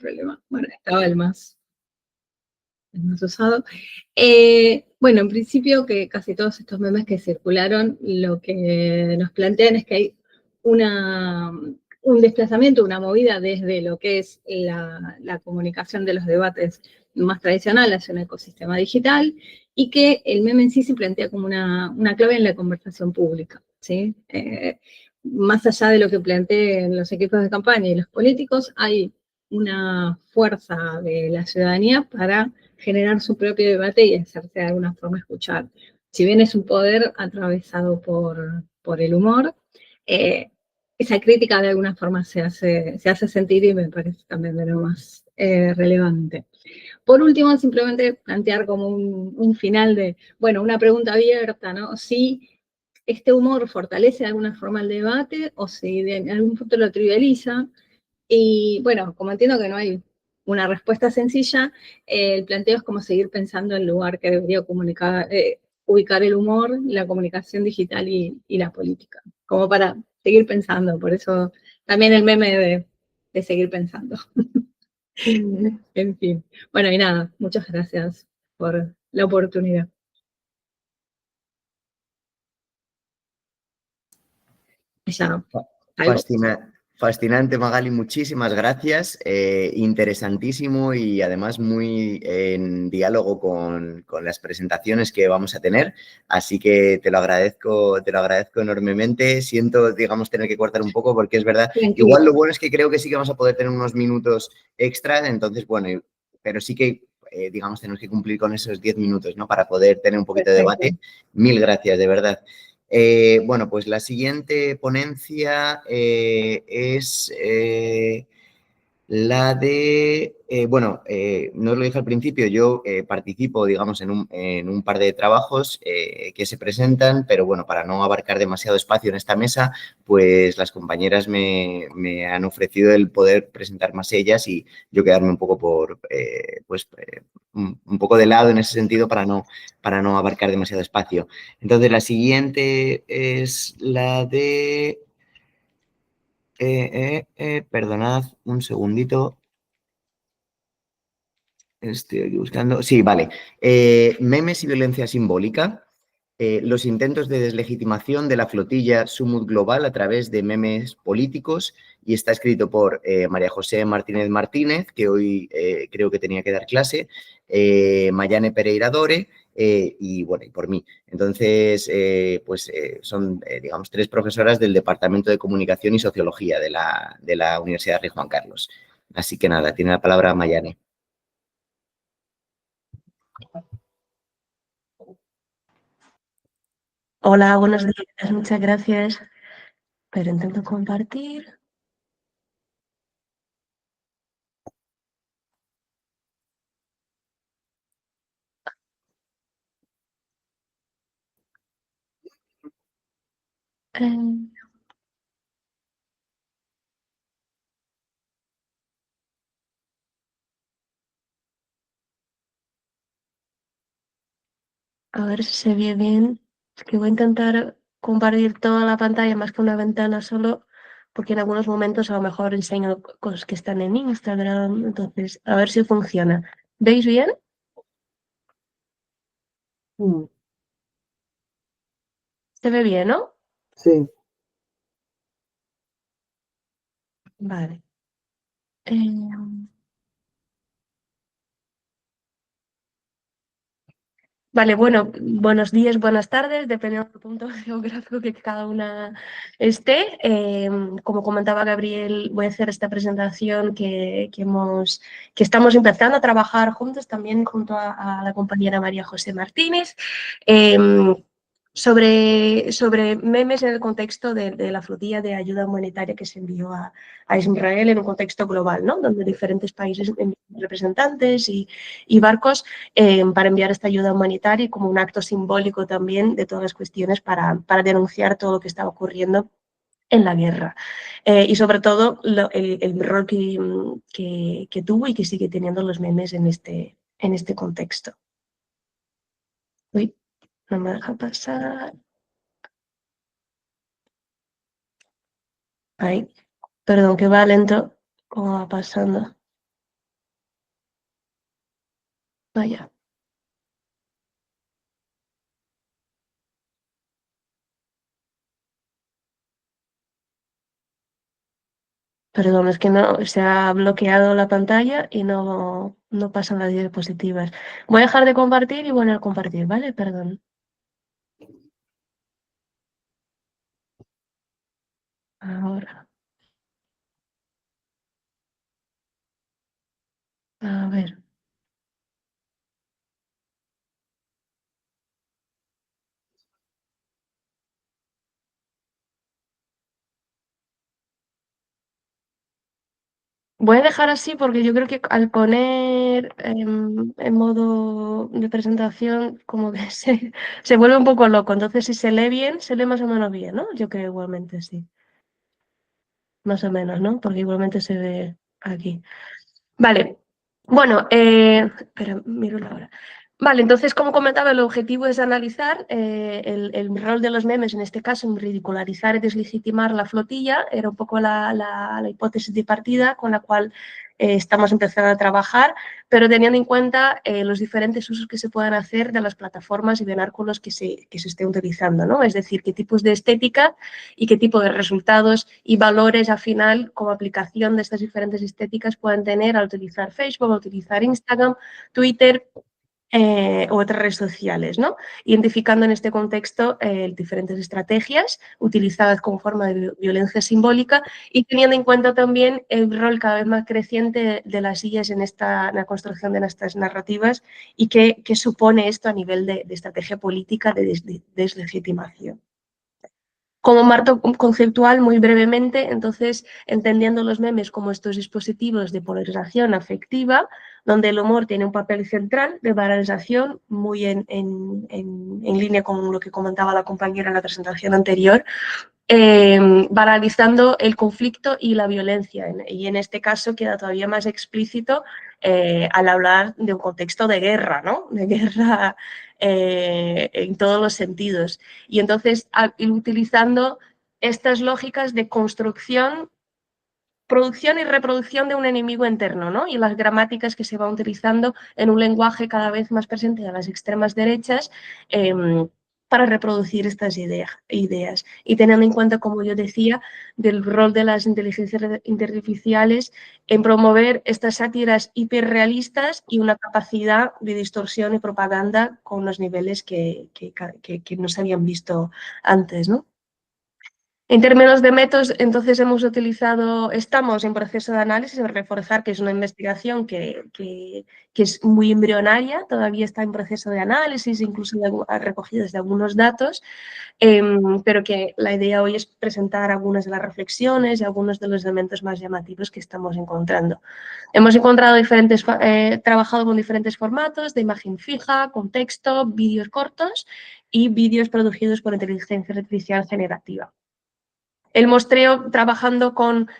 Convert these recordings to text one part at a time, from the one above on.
problema. Bueno, estaba el más usado. Bueno, en principio que casi todos estos memes que circularon, lo que nos plantean es que hay un desplazamiento, una movida desde lo que es la comunicación de los debates más tradicional hacia un ecosistema digital, y que el meme en sí se plantea como una clave en la conversación pública, ¿sí? Más allá de lo que planteen los equipos de campaña y los políticos, hay una fuerza de la ciudadanía para generar su propio debate y hacerse de alguna forma escuchar. Si bien es un poder atravesado por el humor, esa crítica de alguna forma se hace sentir, y me parece también de lo más relevante. Por último, simplemente plantear como un final de, bueno, una pregunta abierta, ¿no? Si este humor fortalece de alguna forma el debate o si en algún punto lo trivializa. Y bueno, como entiendo que no hay una respuesta sencilla, el planteo es como seguir pensando en el lugar que debería ubicar el humor, la comunicación digital y la política, como para seguir pensando. Por eso también el meme de seguir pensando. En fin. Bueno, y nada, muchas gracias por la oportunidad. Ya, algo. Fascinante, Magali, muchísimas gracias. Interesantísimo y además muy en diálogo con las presentaciones que vamos a tener. Así que te lo agradezco enormemente. Siento, digamos, tener que cortar un poco porque es verdad. Tranquilo. Igual lo bueno es que creo que sí que vamos a poder tener unos minutos extra. Entonces, bueno, pero sí que, digamos, tenemos que cumplir con esos 10 minutos, ¿no? Para poder tener un poquito de debate. Mil gracias, de verdad. Bueno, pues la siguiente ponencia es la de, no os lo dije al principio, yo participo, digamos, en un par de trabajos que se presentan, pero bueno, para no abarcar demasiado espacio en esta mesa, pues las compañeras me han ofrecido el poder presentar más ellas y yo quedarme un poco un poco de lado en ese sentido para no abarcar demasiado espacio. Entonces, la siguiente es la de... perdonad un segundito. Estoy aquí buscando. Sí, vale. Memes y violencia simbólica. Los intentos de deslegitimación de la flotilla Sumut Global a través de memes políticos. Y está escrito por María José Martínez Martínez, que hoy creo que tenía que dar clase, Mayane Pereira Dore y, bueno, y por mí. Entonces, son, digamos, 3 profesoras del Departamento de Comunicación y Sociología de la Universidad Rey Juan Carlos. Así que nada, tiene la palabra Mayane. Hola, buenos días, muchas gracias. Pero intento compartir. A ver si se ve bien. Es que voy a intentar compartir toda la pantalla más que una ventana solo, porque en algunos momentos a lo mejor enseño cosas que están en Instagram. Entonces, a ver si funciona. ¿Veis bien? Se ve bien, ¿no? Sí. Vale. Vale, bueno, buenos días, buenas tardes, dependiendo del punto geográfico que cada una esté. Como comentaba Gabriel, voy a hacer esta presentación que estamos empezando a trabajar juntos, también junto a la compañera María José Martínez. Sobre memes en el contexto de la flotilla de ayuda humanitaria que se envió a Israel en un contexto global, ¿no? Donde diferentes países envían representantes y barcos para enviar esta ayuda humanitaria y como un acto simbólico también de todas las cuestiones para denunciar todo lo que está ocurriendo en la guerra. Y sobre todo el rol que tuvo y que sigue teniendo los memes en este contexto. Uy, no me deja pasar. Ay, perdón, que va lento. ¿Cómo va pasando? Vaya. Perdón, es que no se ha bloqueado la pantalla y no pasan las diapositivas. Voy a dejar de compartir y volver a compartir, ¿vale? Perdón. Ahora. A ver. Voy a dejar así porque yo creo que al poner en modo de presentación como que se vuelve un poco loco. Entonces, si se lee bien, se lee más o menos bien, ¿no? Yo creo igualmente sí. Más o menos, ¿no? Porque igualmente se ve aquí. Vale. Bueno, espera, miro la hora. Vale, entonces, como comentaba, el objetivo es analizar el rol de los memes, en este caso, en ridicularizar y deslegitimar la flotilla. Era un poco la hipótesis de partida con la cual estamos empezando a trabajar, pero teniendo en cuenta los diferentes usos que se puedan hacer de las plataformas y bináculos que se estén utilizando, ¿no? Es decir, qué tipos de estética y qué tipo de resultados y valores al final como aplicación de estas diferentes estéticas pueden tener al utilizar Facebook, al utilizar Instagram, Twitter u otras redes sociales, ¿no? Identificando en este contexto diferentes estrategias utilizadas como forma de violencia simbólica y teniendo en cuenta también el rol cada vez más creciente de las IAs en la construcción de nuestras narrativas y qué supone esto a nivel de estrategia política de deslegitimación. Como marco conceptual, muy brevemente, entonces, entendiendo los memes como estos dispositivos de polarización afectiva, donde el humor tiene un papel central de polarización, muy en línea con lo que comentaba la compañera en la presentación anterior, banalizando el conflicto y la violencia. Y en este caso queda todavía más explícito al hablar de un contexto de guerra, ¿no? De guerra en todos los sentidos. Y entonces, ir utilizando estas lógicas de construcción, producción y reproducción de un enemigo interno, ¿no? Y las gramáticas que se van utilizando en un lenguaje cada vez más presente de las extremas derechas para reproducir estas ideas. Y teniendo en cuenta, como yo decía, del rol de las inteligencias artificiales en promover estas sátiras hiperrealistas y una capacidad de distorsión y propaganda con los niveles que no se habían visto antes, ¿no? En términos de métodos, entonces estamos en proceso de análisis, de reforzar que es una investigación que es muy embrionaria, todavía está en proceso de análisis, incluso recogidas de algunos datos, pero que la idea hoy es presentar algunas de las reflexiones y algunos de los elementos más llamativos que estamos encontrando. Hemos trabajado con diferentes formatos de imagen fija, con texto, vídeos cortos y vídeos producidos por inteligencia artificial generativa. El muestreo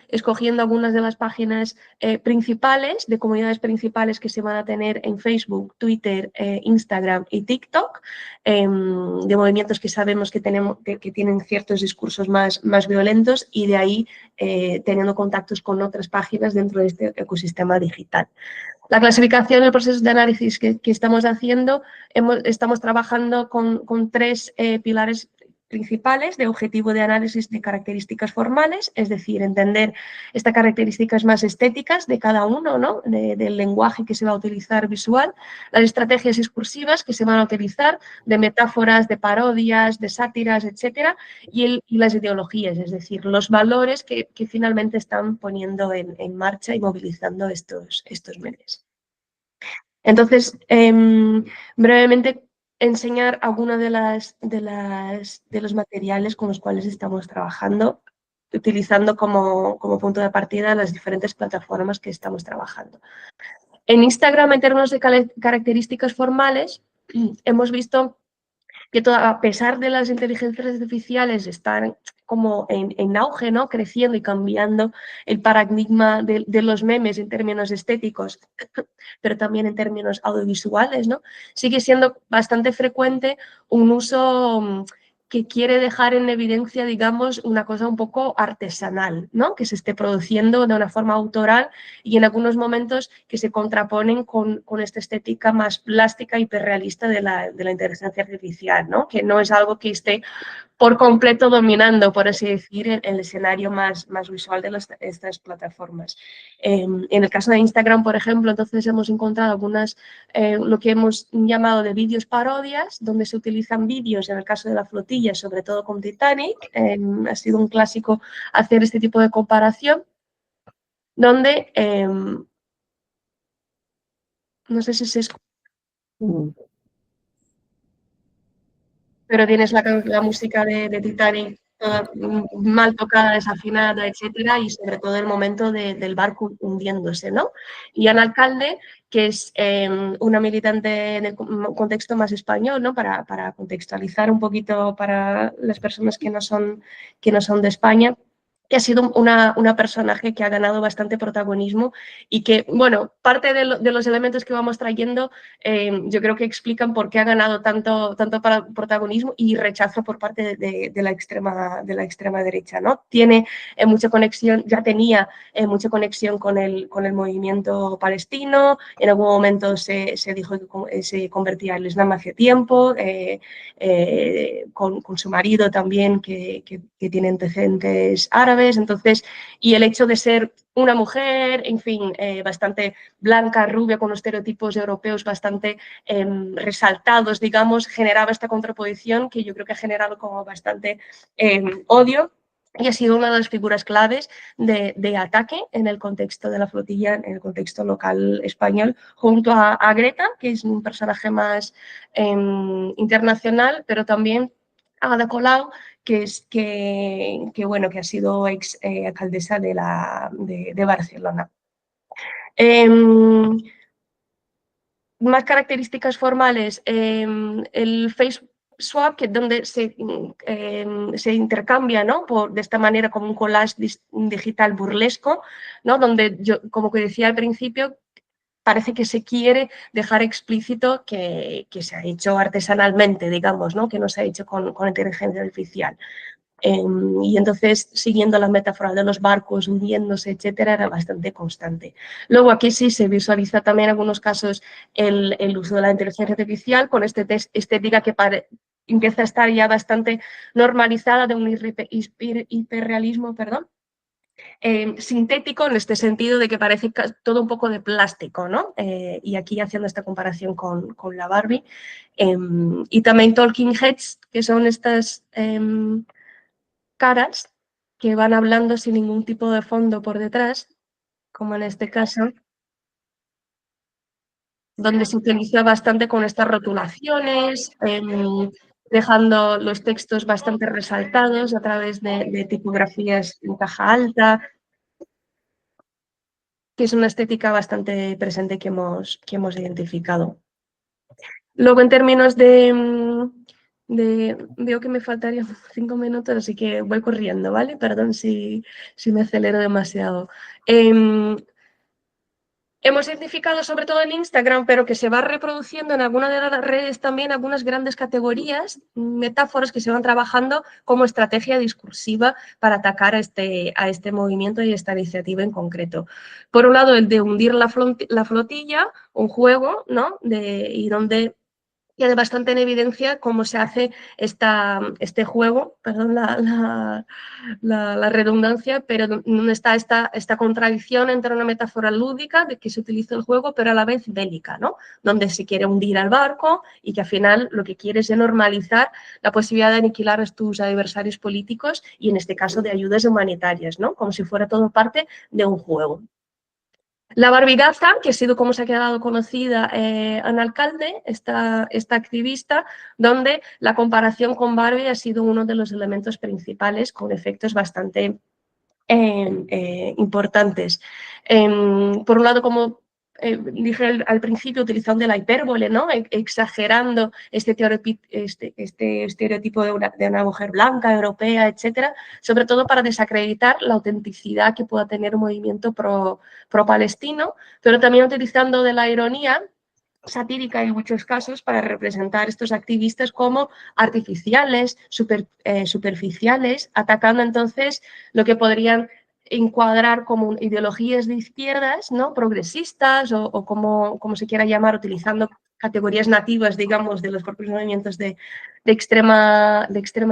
escogiendo algunas de las páginas principales, de comunidades principales que se van a tener en Facebook, Twitter, Instagram y TikTok, de movimientos que sabemos que tienen ciertos discursos más violentos y de ahí teniendo contactos con otras páginas dentro de este ecosistema digital. La clasificación, el proceso de análisis que estamos haciendo, estamos trabajando con tres pilares principales de objetivo de análisis de características formales, es decir, entender estas características más estéticas de cada uno, ¿no? Del lenguaje que se va a utilizar visual, las estrategias discursivas que se van a utilizar, de metáforas, de parodias, de sátiras, etcétera, y las ideologías, es decir, los valores que finalmente están poniendo en marcha y movilizando estos memes. Entonces, brevemente enseñar algunos de los materiales con los cuales estamos trabajando, utilizando como punto de partida las diferentes plataformas que estamos trabajando. En Instagram, en términos de características formales, hemos visto que a pesar de las inteligencias artificiales están como en auge, ¿no? Creciendo y cambiando el paradigma de los memes en términos estéticos, pero también en términos audiovisuales, ¿no? Sigue siendo bastante frecuente un uso que quiere dejar en evidencia, digamos, una cosa un poco artesanal, ¿no? Que se esté produciendo de una forma autoral y en algunos momentos que se contraponen con esta estética más plástica y hiperrealista de la inteligencia artificial, ¿no? Que no es algo que esté por completo dominando, por así decir, el escenario más visual de estas plataformas. En el caso de Instagram, por ejemplo, entonces hemos encontrado algunas, lo que hemos llamado de vídeos parodias, donde se utilizan vídeos, en el caso de la flotilla, sobre todo con Titanic, ha sido un clásico hacer este tipo de comparación, donde, no sé si se escucha, pero tienes la música de Titanic toda mal tocada, desafinada, etcétera, y sobre todo el momento del barco hundiéndose, ¿no? Y Ana Alcalde, que es una militante en el contexto más español, ¿no? Para contextualizar un poquito para las personas que no son de España, que ha sido una personaje que ha ganado bastante protagonismo y que, bueno, parte de los elementos que vamos trayendo yo creo que explican por qué ha ganado tanto protagonismo y rechazo por parte de la extrema derecha, ¿no? Tiene mucha conexión, ya tenía mucha conexión con el movimiento palestino, en algún momento se dijo que se convertía al Islam hace tiempo, con su marido también que tiene antecedentes árabes, entonces, y el hecho de ser una mujer, en fin, bastante blanca, rubia, con los estereotipos europeos bastante resaltados, digamos, generaba esta contraposición que yo creo que ha generado como bastante odio y ha sido una de las figuras claves de ataque en el contexto de la flotilla, en el contexto local español, junto a Greta, que es un personaje más internacional, pero también a Ada Colau, que ha sido ex alcaldesa de Barcelona. Más características formales, el face swap, que es donde se intercambia, ¿no? De esta manera como un collage digital burlesco, ¿no? Donde yo, como que decía al principio, parece que se quiere dejar explícito que se ha hecho artesanalmente, digamos, ¿no? Que no se ha hecho con inteligencia artificial. Y entonces, siguiendo la metáfora de los barcos hundiéndose, etcétera, era bastante constante. Luego aquí sí se visualiza también en algunos casos el uso de la inteligencia artificial con esta estética que empieza a estar ya bastante normalizada de un hiperrealismo, sintético, en este sentido de que parece todo un poco de plástico, ¿no? Y aquí haciendo esta comparación con la Barbie. Y también talking heads, que son estas caras que van hablando sin ningún tipo de fondo por detrás, como en este caso, donde se utiliza bastante con estas rotulaciones, dejando los textos bastante resaltados a través de tipografías en caja alta, que es una estética bastante presente que hemos identificado. Luego, en términos veo que me faltarían 5 minutos, así que voy corriendo, ¿vale? Perdón si me acelero demasiado. Hemos identificado sobre todo en Instagram, pero que se va reproduciendo en alguna de las redes también algunas grandes categorías, metáforas que se van trabajando como estrategia discursiva para atacar a este movimiento y esta iniciativa en concreto. Por un lado, el de hundir la flotilla, un juego, ¿no? Y donde queda bastante en evidencia cómo se hace este juego, perdón la redundancia, pero donde está esta contradicción entre una metáfora lúdica de que se utiliza el juego, pero a la vez bélica, ¿no? Donde se quiere hundir al barco y que al final lo que quiere es normalizar la posibilidad de aniquilar a tus adversarios políticos y en este caso de ayudas humanitarias, ¿no? Como si fuera todo parte de un juego. La Barbigaza, que ha sido como se ha quedado conocida Ana Alcalde, esta activista, donde la comparación con Barbie ha sido uno de los elementos principales con efectos bastante importantes. Por un lado, como dije al principio, utilizando la hipérbole, ¿no? Exagerando este estereotipo de una mujer blanca, europea, etcétera, sobre todo para desacreditar la autenticidad que pueda tener un movimiento pro-palestino, pero también utilizando de la ironía satírica en muchos casos para representar estos activistas como artificiales, superficiales, atacando entonces lo que podrían encuadrar como ideologías de izquierdas, ¿no? Progresistas o como se quiera llamar, utilizando categorías nativas, digamos, de los propios movimientos de extrema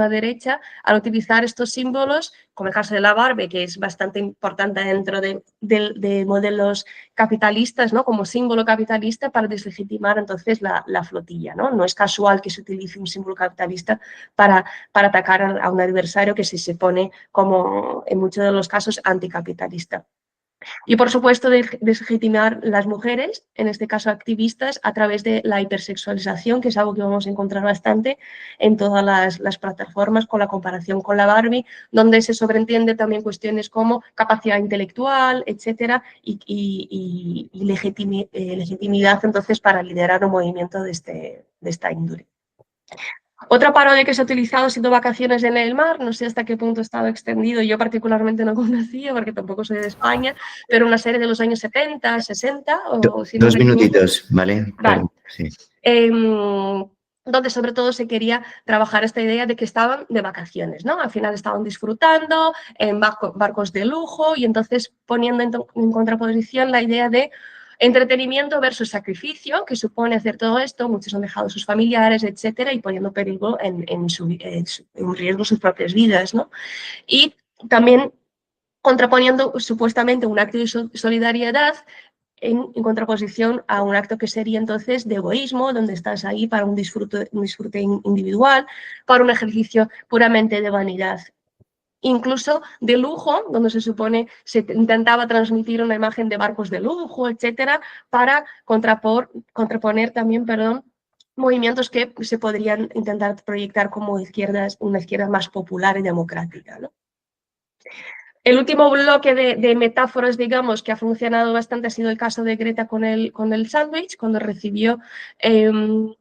derecha, al utilizar estos símbolos, como el caso de la Barbie, que es bastante importante dentro de modelos capitalistas, ¿no? Como símbolo capitalista para deslegitimar entonces la flotilla, ¿no? No es casual que se utilice un símbolo capitalista para atacar a un adversario que se pone como, en muchos de los casos, anticapitalista. Y, por supuesto, deslegitimar las mujeres, en este caso activistas, a través de la hipersexualización, que es algo que vamos a encontrar bastante en todas las plataformas con la comparación con la Barbie, donde se sobreentiende también cuestiones como capacidad intelectual, etcétera, y legitimidad, entonces, para liderar un movimiento de esta índole. Otra parodia que se ha utilizado ha sido Vacaciones en el mar, no sé hasta qué punto ha estado extendido, yo particularmente no conocía porque tampoco soy de España, pero una serie de los años 70, 60 o si no 2 minutitos, ¿vale? Vale. Sí. Donde sobre todo se quería trabajar esta idea de que estaban de vacaciones, ¿no? Al final estaban disfrutando en barcos de lujo y entonces poniendo en contraposición la idea de entretenimiento versus sacrificio, que supone hacer todo esto, muchos han dejado a sus familiares, etcétera, y poniendo peligro en riesgo sus propias vidas, ¿no? Y también contraponiendo supuestamente un acto de solidaridad en contraposición a un acto que sería entonces de egoísmo, donde estás ahí para un disfrute individual, para un ejercicio puramente de vanidad. Incluso de lujo, donde se supone se intentaba transmitir una imagen de barcos de lujo, etcétera, para contraponer también, movimientos que se podrían intentar proyectar como una izquierda más popular y democrática, ¿no? El último bloque de metáforas, digamos, que ha funcionado bastante ha sido el caso de Greta con el sándwich, cuando recibió de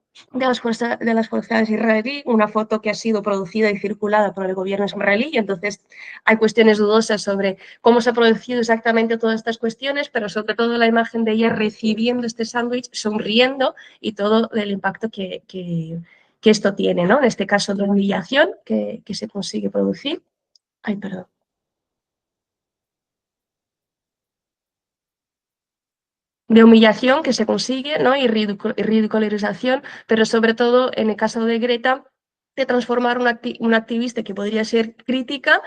las fuerzas israelíes una foto que ha sido producida y circulada por el gobierno israelí, y entonces hay cuestiones dudosas sobre cómo se ha producido exactamente todas estas cuestiones, pero sobre todo la imagen de ella recibiendo este sándwich, sonriendo, y todo el impacto que esto tiene, ¿no? En este caso de humillación que se consigue producir. Ay, perdón. De humillación que se consigue, ¿no? y ridicularización, pero sobre todo en el caso de Greta, de transformar una activista que podría ser crítica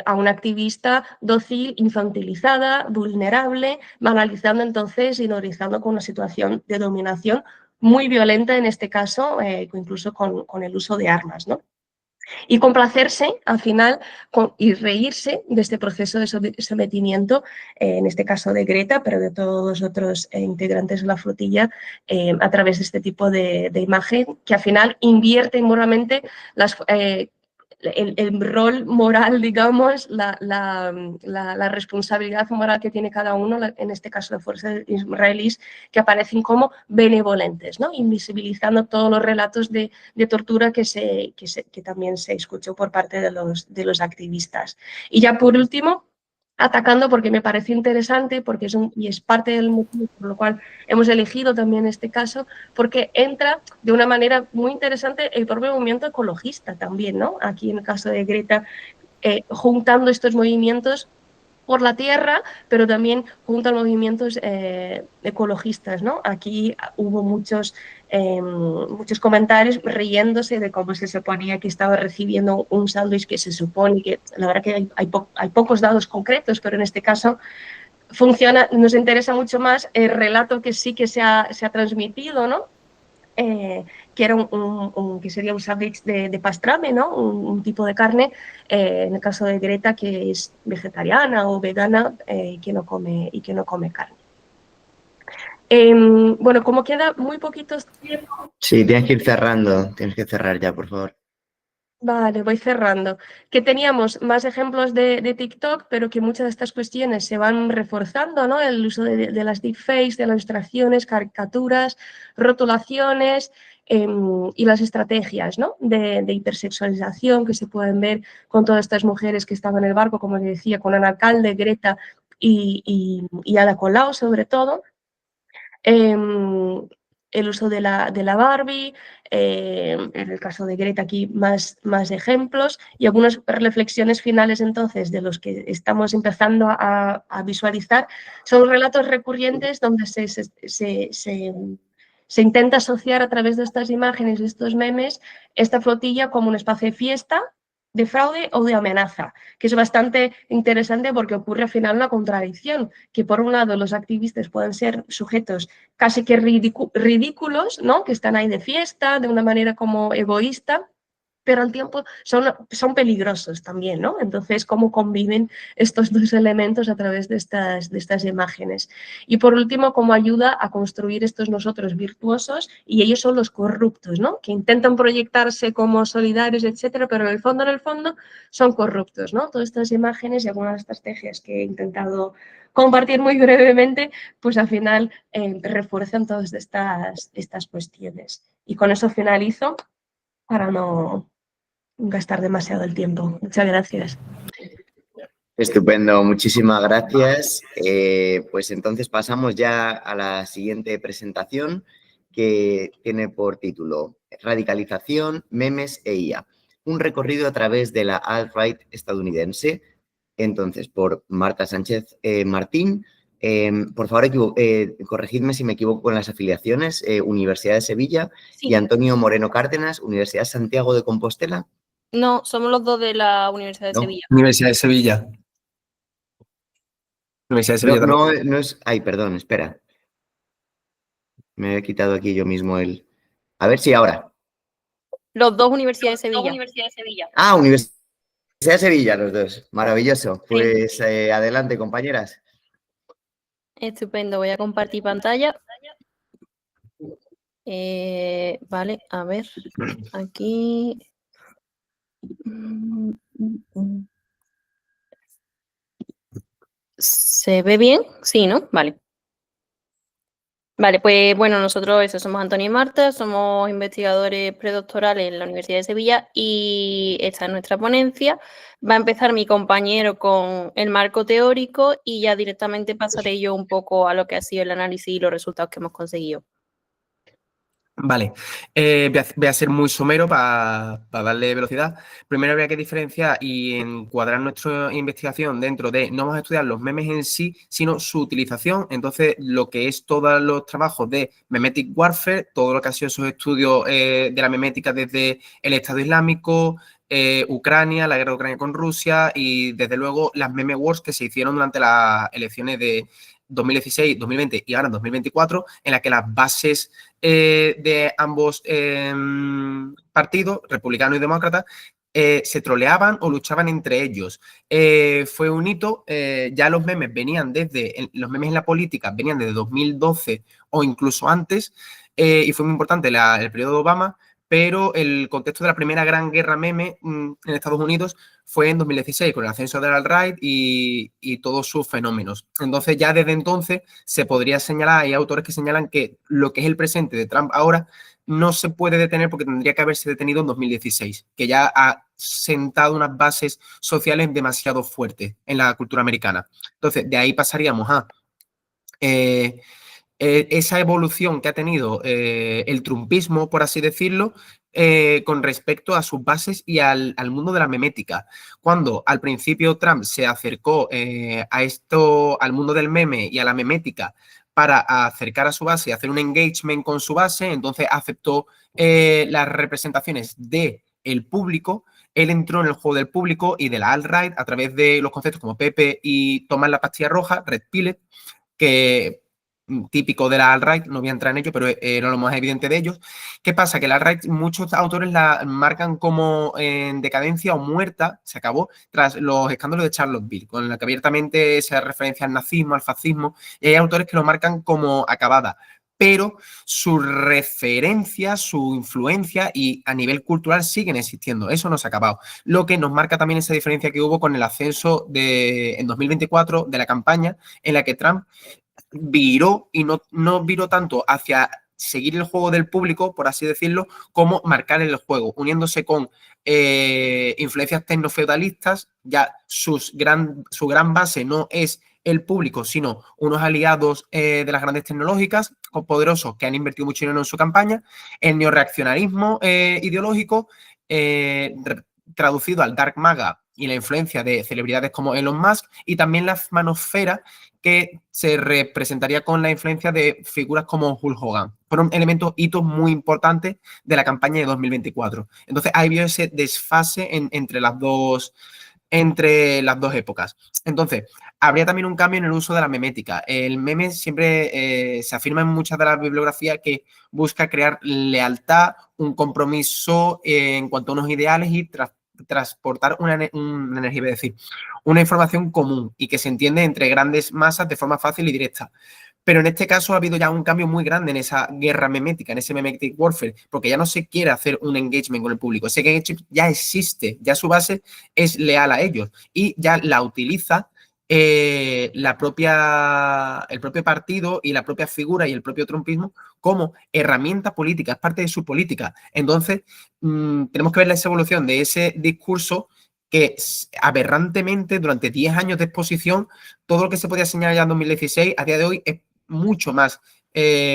a una activista dócil, infantilizada, vulnerable, banalizando entonces y normalizando con una situación de dominación muy violenta en este caso, incluso con el uso de armas, ¿no? Y complacerse al final y reírse de este proceso de sometimiento, en este caso de Greta, pero de todos los otros integrantes de la flotilla, a través de este tipo de imagen que al final invierte moralmente el rol moral, digamos, la responsabilidad moral que tiene cada uno, en este caso las fuerzas israelíes, que aparecen como benevolentes, ¿no? Invisibilizando todos los relatos de tortura que también se escuchó por parte de los activistas. Y ya por último, atacando, porque me parece interesante, porque es parte del motivo por lo cual hemos elegido también este caso, porque entra de una manera muy interesante el propio movimiento ecologista también, ¿no? Aquí en el caso de Greta, juntando estos movimientos por la tierra, pero también junto a movimientos ecologistas, ¿no? Aquí hubo muchos comentarios riéndose de cómo se suponía que estaba recibiendo un sándwich que se supone que, la verdad que hay pocos datos concretos, pero en este caso funciona, nos interesa mucho más el relato que sí que se ha transmitido, ¿no? Que era que sería un sándwich de pastrame, ¿no? Un tipo de carne, en el caso de Greta, que es vegetariana o vegana, que no come carne. Bueno, como queda muy poquito tiempo... Sí, tienes que ir cerrando, tienes que cerrar ya, por favor. Vale, voy cerrando. Que teníamos más ejemplos de TikTok, pero que muchas de estas cuestiones se van reforzando, ¿no? El uso de las deepfakes, de las ilustraciones, caricaturas, rotulaciones y las estrategias, ¿no? de hipersexualización que se pueden ver con todas estas mujeres que estaban en el barco, como les decía, con Ana Alcalde, Greta y Ada Colau, sobre todo. el uso de la Barbie, en el caso de Greta aquí más ejemplos y algunas reflexiones finales entonces de los que estamos empezando a visualizar son relatos recurrentes donde se intenta asociar a través de estas imágenes, de estos memes, esta flotilla como un espacio de fiesta, de fraude o de amenaza, que es bastante interesante porque ocurre al final una contradicción, que por un lado los activistas pueden ser sujetos casi que ridículos, ¿no? Que están ahí de fiesta, de una manera como egoísta, pero al tiempo son peligrosos también, ¿no? Entonces, ¿cómo conviven estos dos elementos a través de estas imágenes? Y por último, cómo ayuda a construir estos nosotros virtuosos y ellos son los corruptos, ¿no? Que intentan proyectarse como solidarios, etcétera, pero en el fondo, son corruptos, ¿no? Todas estas imágenes y algunas de estas estrategias que he intentado compartir muy brevemente, pues al final refuerzan todas estas cuestiones. Y con eso finalizo para no gastar demasiado el tiempo. Muchas gracias. Estupendo, muchísimas gracias. Pues entonces pasamos ya a la siguiente presentación que tiene por título Radicalización, memes e IA. Un recorrido a través de la alt-right estadounidense. Entonces, por Marta Sánchez Martín. Por favor, corregidme si me equivoco con las afiliaciones. Universidad de Sevilla Sí. y Antonio Moreno Cárdenas, Universidad Santiago de Compostela. No, somos los dos de la Universidad de No. Sevilla. Universidad de Sevilla. Universidad de Sevilla No, también. no es... Ay, perdón, espera. Me he quitado aquí yo mismo el... A ver si ahora. Los dos Universidad de Sevilla. Ah, Universidad de Sevilla, los dos. Maravilloso. Pues adelante, compañeras. Estupendo, voy a compartir pantalla. Vale, a ver, aquí. ¿Se ve bien? Sí, ¿no? Vale. Vale, pues bueno, nosotros somos Antonio y Marta, somos investigadores predoctorales en la Universidad de Sevilla y esta es nuestra ponencia. Va a empezar mi compañero con el marco teórico y ya directamente pasaré yo un poco a lo que ha sido el análisis y los resultados que hemos conseguido. Vale, voy a ser muy somero para darle velocidad. Primero habría que diferenciar y encuadrar nuestra investigación dentro de, no vamos a estudiar los memes en sí, sino su utilización. Entonces, lo que es todos los trabajos de Memetic Warfare, todo lo que ha sido esos estudios de la memética desde el Estado Islámico, Ucrania, la guerra de Ucrania con Rusia y, desde luego, las meme wars que se hicieron durante las elecciones de 2016, 2020 y ahora en 2024, en la que las bases de ambos partidos, republicano y demócrata, se troleaban o luchaban entre ellos. Fue un hito, ya los memes venían los memes en la política venían desde 2012 o incluso antes, y fue muy importante el periodo de Obama, pero el contexto de la primera gran guerra meme en Estados Unidos fue en 2016, con el ascenso del alt-right y todos sus fenómenos. Entonces, ya desde entonces se podría señalar, hay autores que señalan que lo que es el presente de Trump ahora no se puede detener porque tendría que haberse detenido en 2016, que ya ha sentado unas bases sociales demasiado fuertes en la cultura americana. Entonces, de ahí pasaríamos a esa evolución que ha tenido el trumpismo, por así decirlo, con respecto a sus bases y al mundo de la memética. Cuando al principio Trump se acercó al mundo del meme y a la memética para acercar a su base y hacer un engagement con su base, entonces aceptó las representaciones del público. Él entró en el juego del público y de la alt-right a través de los conceptos como Pepe y tomar la pastilla roja, Red Pillet, que típico de la alt-right, no voy a entrar en ello, pero era lo más evidente de ellos. ¿Qué pasa? Que la alt-right muchos autores la marcan como en decadencia o muerta, se acabó, tras los escándalos de Charlottesville, con la que abiertamente se referencia al nazismo, al fascismo, y hay autores que lo marcan como acabada. Pero su referencia, su influencia y a nivel cultural siguen existiendo. Eso no se ha acabado. Lo que nos marca también esa diferencia que hubo con el ascenso en 2024 de la campaña en la que Trump viró y no viró tanto hacia seguir el juego del público, por así decirlo, como marcar el juego, uniéndose con influencias tecnofeudalistas. Ya su gran base no es el público, sino unos aliados de las grandes tecnológicas o poderosos que han invertido mucho dinero en su campaña, el neoreaccionarismo ideológico, traducido al dark maga y la influencia de celebridades como Elon Musk, y también la manosfera, que se representaría con la influencia de figuras como Hulk Hogan. Fueron elementos, hitos muy importantes de la campaña de 2024. Entonces, ahí vio ese desfase entre las dos épocas. Entonces, habría también un cambio en el uso de la memética. El meme siempre se afirma en muchas de las bibliografías que busca crear lealtad, un compromiso en cuanto a unos ideales y transportar una energía, es decir, una información común y que se entiende entre grandes masas de forma fácil y directa. Pero en este caso ha habido ya un cambio muy grande en esa guerra memética, en ese memetic warfare, porque ya no se quiere hacer un engagement con el público. Ese engagement ya existe, ya su base es leal a ellos y ya la utiliza el propio partido y la propia figura y el propio trumpismo como herramienta política, es parte de su política. Entonces, tenemos que ver esa evolución de ese discurso que aberrantemente durante 10 años de exposición, todo lo que se podía señalar ya en 2016, a día de hoy es mucho más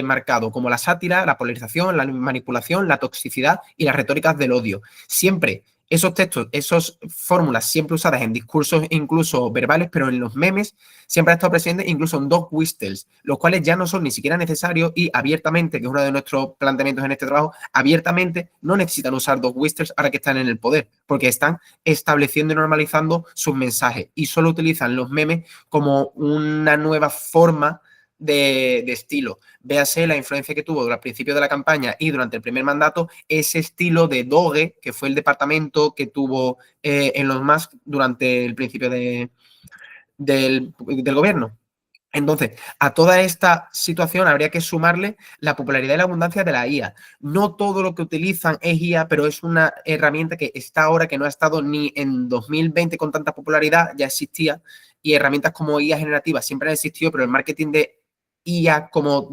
marcado, como la sátira, la polarización, la manipulación, la toxicidad y las retóricas del odio. Siempre esos textos, esas fórmulas siempre usadas en discursos incluso verbales, pero en los memes siempre ha estado presente incluso en dog whistles, los cuales ya no son ni siquiera necesarios y abiertamente, que es uno de nuestros planteamientos en este trabajo, abiertamente no necesitan usar dog whistles ahora que están en el poder, porque están estableciendo y normalizando sus mensajes y solo utilizan los memes como una nueva forma de estilo. Véase la influencia que tuvo al principio de la campaña y durante el primer mandato ese estilo de Doge, que fue el departamento que tuvo Elon Musk durante el principio del gobierno. Entonces, a toda esta situación habría que sumarle la popularidad y la abundancia de la IA. No todo lo que utilizan es IA, pero es una herramienta que está ahora, que no ha estado ni en 2020 con tanta popularidad, ya existía, y herramientas como IA generativa siempre han existido, pero el marketing de IA como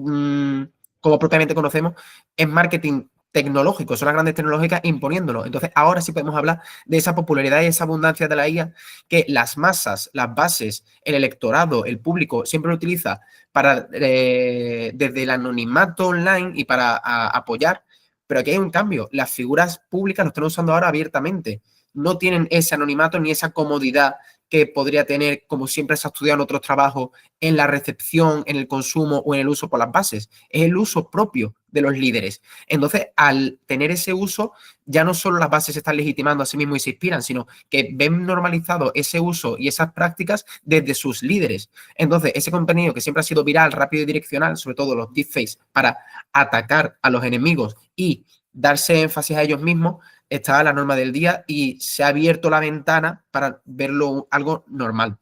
propiamente conocemos es marketing tecnológico, son las grandes tecnológicas imponiéndolo. Entonces, ahora sí podemos hablar de esa popularidad y esa abundancia de la IA que las masas, las bases, el electorado, el público siempre lo utiliza para desde el anonimato online y para apoyar. Pero aquí hay un cambio. Las figuras públicas lo están usando ahora abiertamente. No tienen ese anonimato ni esa comodidad que podría tener, como siempre se ha estudiado en otros trabajos, en la recepción, en el consumo o en el uso por las bases. Es el uso propio de los líderes. Entonces, al tener ese uso, ya no solo las bases se están legitimando a sí mismos y se inspiran, sino que ven normalizado ese uso y esas prácticas desde sus líderes. Entonces, ese contenido que siempre ha sido viral, rápido y direccional, sobre todo los deepfakes, para atacar a los enemigos y darse énfasis a ellos mismos, está a la norma del día y se ha abierto la ventana para verlo algo normal.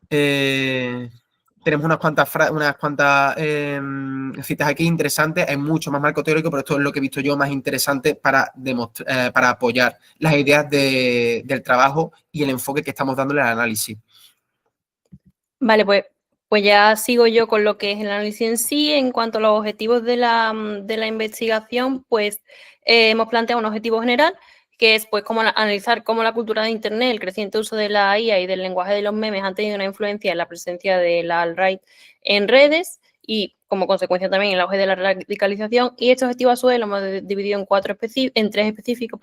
Tenemos unas cuantas citas aquí interesantes. Hay mucho más marco teórico, pero esto es lo que he visto yo más interesante para apoyar las ideas del trabajo y el enfoque que estamos dándole al análisis. Vale, pues ya sigo yo con lo que es el análisis en sí. En cuanto a los objetivos de la investigación, pues hemos planteado un objetivo general, que es pues analizar cómo la cultura de Internet, el creciente uso de la IA y del lenguaje de los memes han tenido una influencia en la presencia de la alt-right en redes y como consecuencia también el auge de la radicalización. Y este objetivo a su vez lo hemos dividido en tres específicos,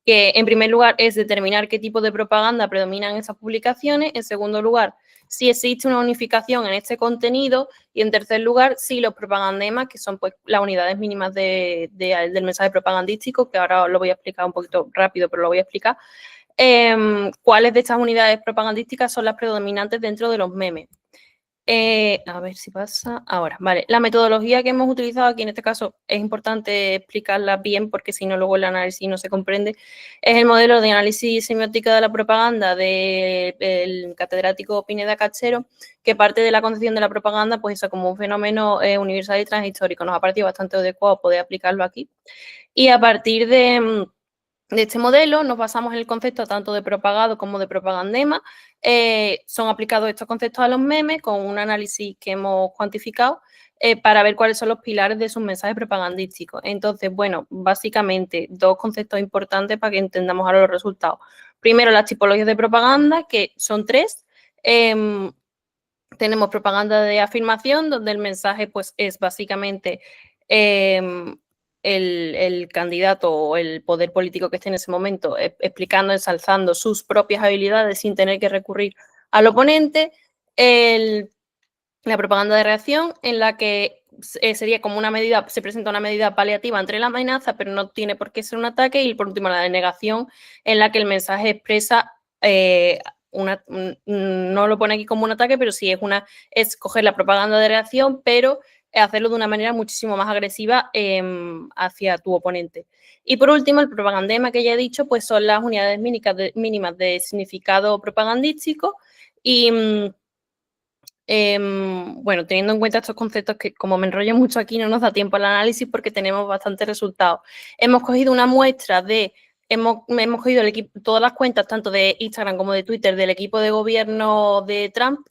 que en primer lugar es determinar qué tipo de propaganda predominan en esas publicaciones, en segundo lugar, si existe una unificación en este contenido y en tercer lugar, si los propagandemas, que son pues las unidades mínimas del mensaje propagandístico, que ahora os lo voy a explicar un poquito rápido, pero lo voy a explicar, cuáles de estas unidades propagandísticas son las predominantes dentro de los memes. A ver si pasa ahora. Vale, la metodología que hemos utilizado aquí en este caso es importante explicarla bien porque si no luego el análisis no se comprende. Es el modelo de análisis semiótica de la propaganda del catedrático Pineda Cachero, que parte de la concepción de la propaganda pues eso como un fenómeno universal y transhistórico. Nos ha parecido bastante adecuado poder aplicarlo aquí. Y a partir de este modelo nos basamos en el concepto tanto de propagado como de propagandema. Son aplicados estos conceptos a los memes con un análisis que hemos cuantificado para ver cuáles son los pilares de sus mensajes propagandísticos. Entonces, bueno, básicamente dos conceptos importantes para que entendamos ahora los resultados. Primero, las tipologías de propaganda, que son tres, Tenemos propaganda de afirmación, donde el mensaje pues, es básicamente el candidato o el poder político que esté en ese momento explicando, ensalzando sus propias habilidades sin tener que recurrir al oponente. La propaganda de reacción, en la que sería como una medida, se presenta una medida paliativa ante la amenaza, pero no tiene por qué ser un ataque. Y por último, la denegación, en la que el mensaje expresa no lo pone aquí como un ataque, pero sí es coger la propaganda de reacción, pero hacerlo de una manera muchísimo más agresiva hacia tu oponente. Y por último, el propagandema que ya he dicho, pues son las unidades mínimas de significado propagandístico. Y bueno, teniendo en cuenta estos conceptos, que como me enrollo mucho aquí no nos da tiempo al análisis porque tenemos bastantes resultados. Hemos cogido una muestra hemos cogido todas las cuentas, tanto de Instagram como de Twitter, del equipo de gobierno de Trump,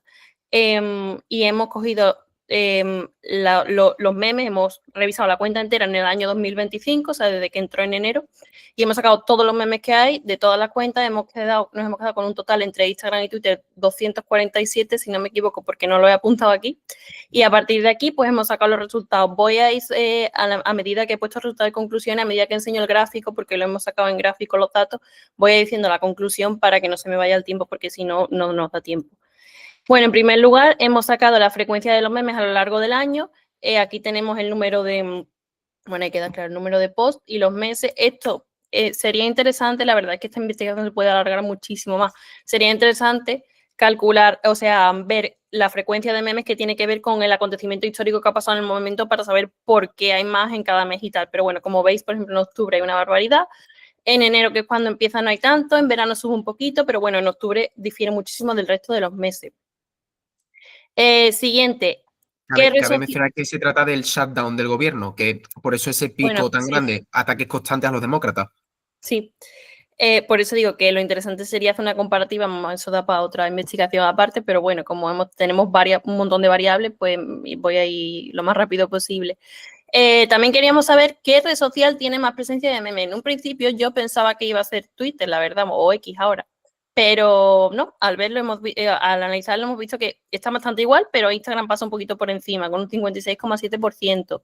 y hemos cogido los memes, hemos revisado la cuenta entera en el año 2025, o sea, desde que entró en enero, y hemos sacado todos los memes que hay de todas las cuentas. Nos hemos quedado con un total entre Instagram y Twitter 247, si no me equivoco, porque no lo he apuntado aquí. Y a partir de aquí, pues hemos sacado los resultados. Voy a ir a medida que he puesto resultados y conclusiones, a medida que enseño el gráfico, porque lo hemos sacado en gráfico los datos, voy a ir diciendo la conclusión para que no se me vaya el tiempo, porque si no, no nos da tiempo. Bueno, en primer lugar, hemos sacado la frecuencia de los memes a lo largo del año. Aquí tenemos el número de, bueno, hay que dar claro el número de posts y los meses. Esto sería interesante, la verdad es que esta investigación se puede alargar muchísimo más. Sería interesante calcular, o sea, ver la frecuencia de memes que tiene que ver con el acontecimiento histórico que ha pasado en el momento para saber por qué hay más en cada mes y tal. Pero bueno, como veis, por ejemplo, en octubre hay una barbaridad. En enero, que es cuando empieza, no hay tanto. En verano sube un poquito, pero bueno, en octubre difiere muchísimo del resto de los meses. Siguiente. Cabe mencionar que se trata del shutdown del gobierno, que por eso ese pico tan grande, ataques constantes a los demócratas. Sí, por eso digo que lo interesante sería hacer una comparativa, eso da para otra investigación aparte, pero bueno, como tenemos un montón de variables, pues voy a ir lo más rápido posible. También queríamos saber qué red social tiene más presencia de meme. En un principio yo pensaba que iba a ser Twitter, la verdad, o X ahora. Pero no, al analizarlo hemos visto que está bastante igual, pero Instagram pasa un poquito por encima, con un 56,7%.